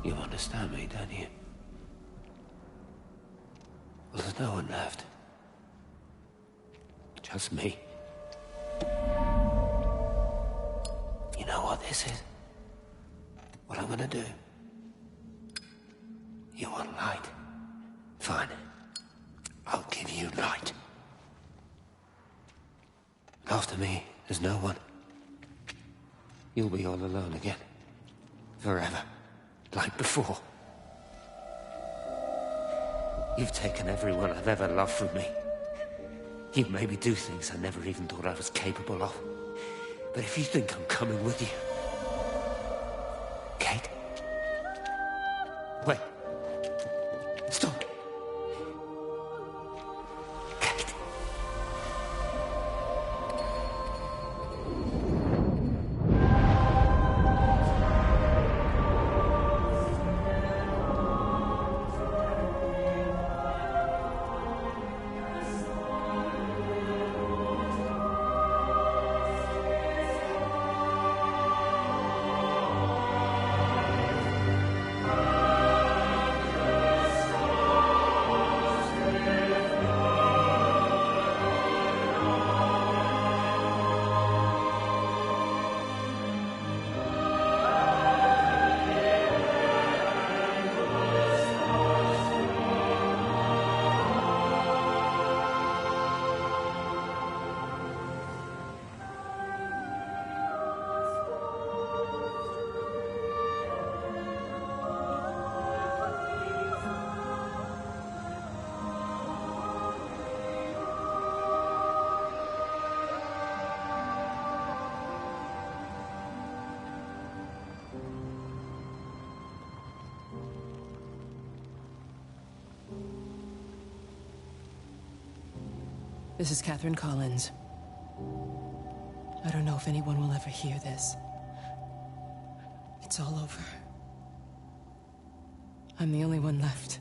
You understand me, don't you? Well, there's no one left. Just me. You know what this is? What I'm gonna do? You want light? Fine. I'll give you light. After me, there's no one. You'll be all alone again. Forever. Like before. You've taken everyone I've ever loved from me. You've made me do things I never even thought I was capable of. But if you think I'm coming with you... Kate? Wait. Stop. Kate. This is Catherine Collins. I don't know if anyone will ever hear this. It's all over. I'm the only one left.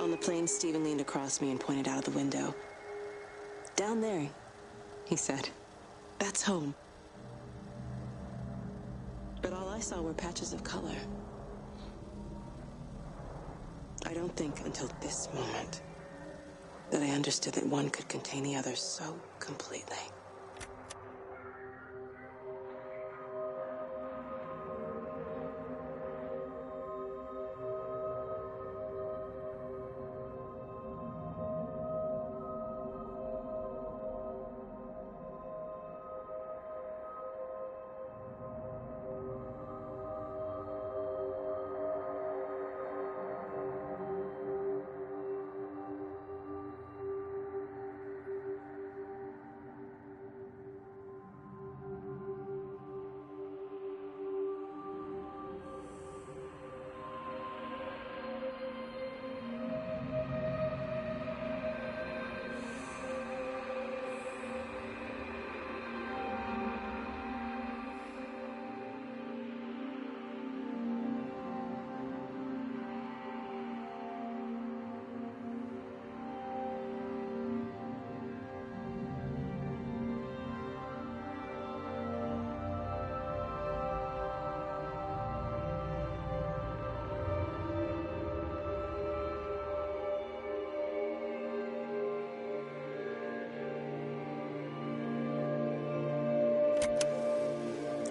On the plane, Stephen leaned across me and pointed out of the window. Down there, he said. That's home. But all I saw were patches of color. I don't think until this moment that I understood that one could contain the other so completely.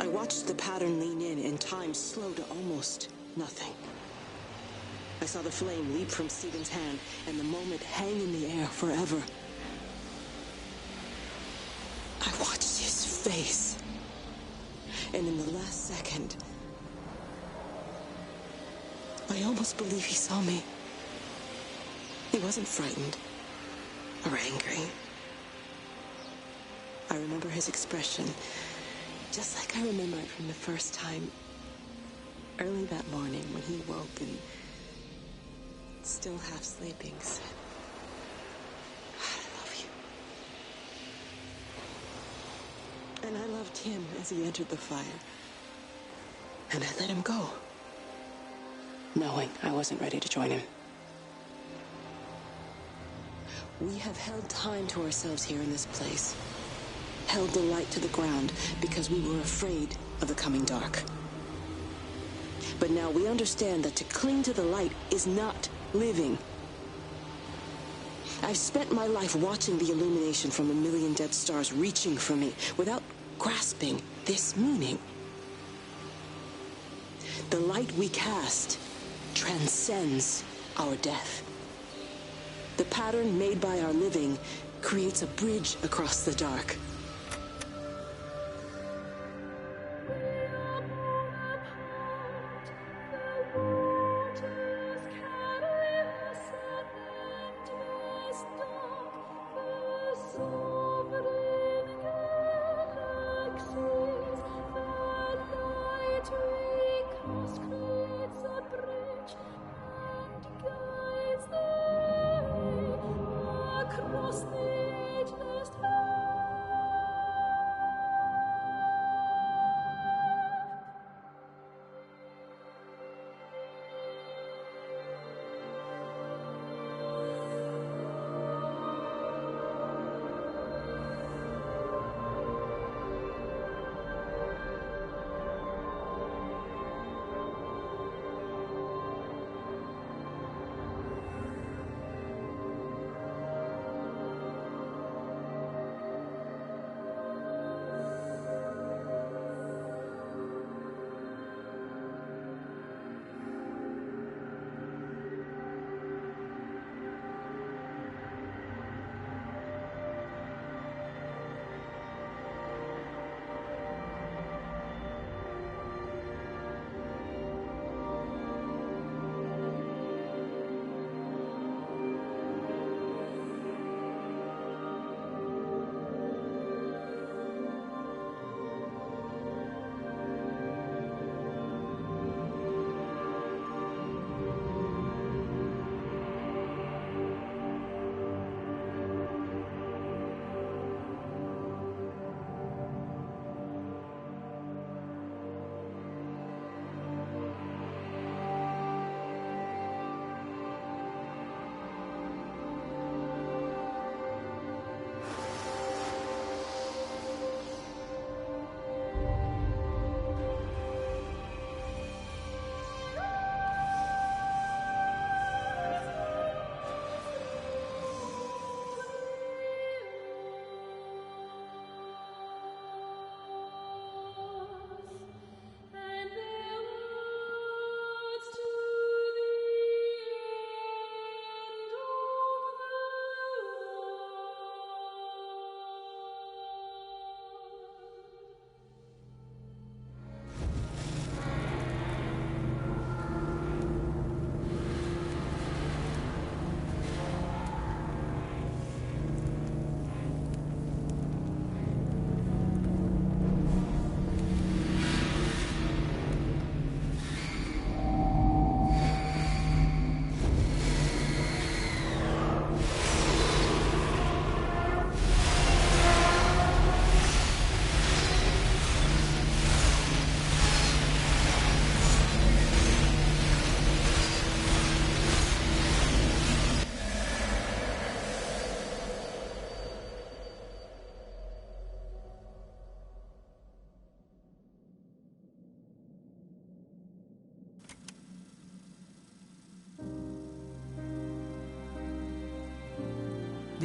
I watched the pattern lean in and time slow to almost nothing. I saw the flame leap from Stephen's hand and the moment hang in the air forever. I watched his face, and in the last second, I almost believe he saw me. He wasn't frightened or angry. I remember his expression, just like I remember it from the first time, early that morning when he woke and, still half sleeping, said, I love you. And I loved him as he entered the fire. And I let him go, knowing I wasn't ready to join him. We have held time to ourselves here in this place. Held the light to the ground because we were afraid of the coming dark. But now we understand that to cling to the light is not living. I've spent my life watching the illumination from a million dead stars reaching for me without grasping this meaning. The light we cast transcends our death. The pattern made by our living creates a bridge across the dark.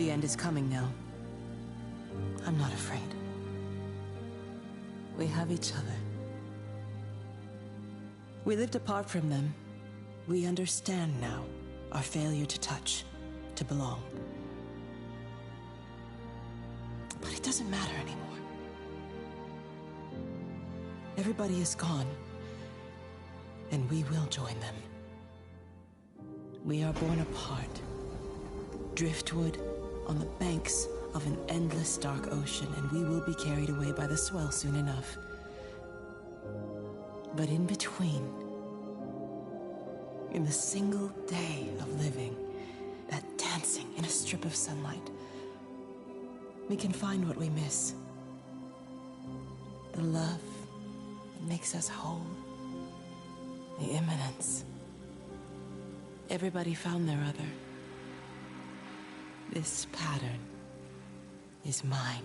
The end is coming now. I'm not afraid. We have each other. We lived apart from them. We understand now our failure to touch, to belong. But it doesn't matter anymore. Everybody is gone, and we will join them. We are born apart, driftwood on the banks of an endless dark ocean, and we will be carried away by the swell soon enough. But in between, in the single day of living, that dancing in a strip of sunlight, we can find what we miss. The love that makes us whole. The imminence. Everybody found their other. This pattern is mine.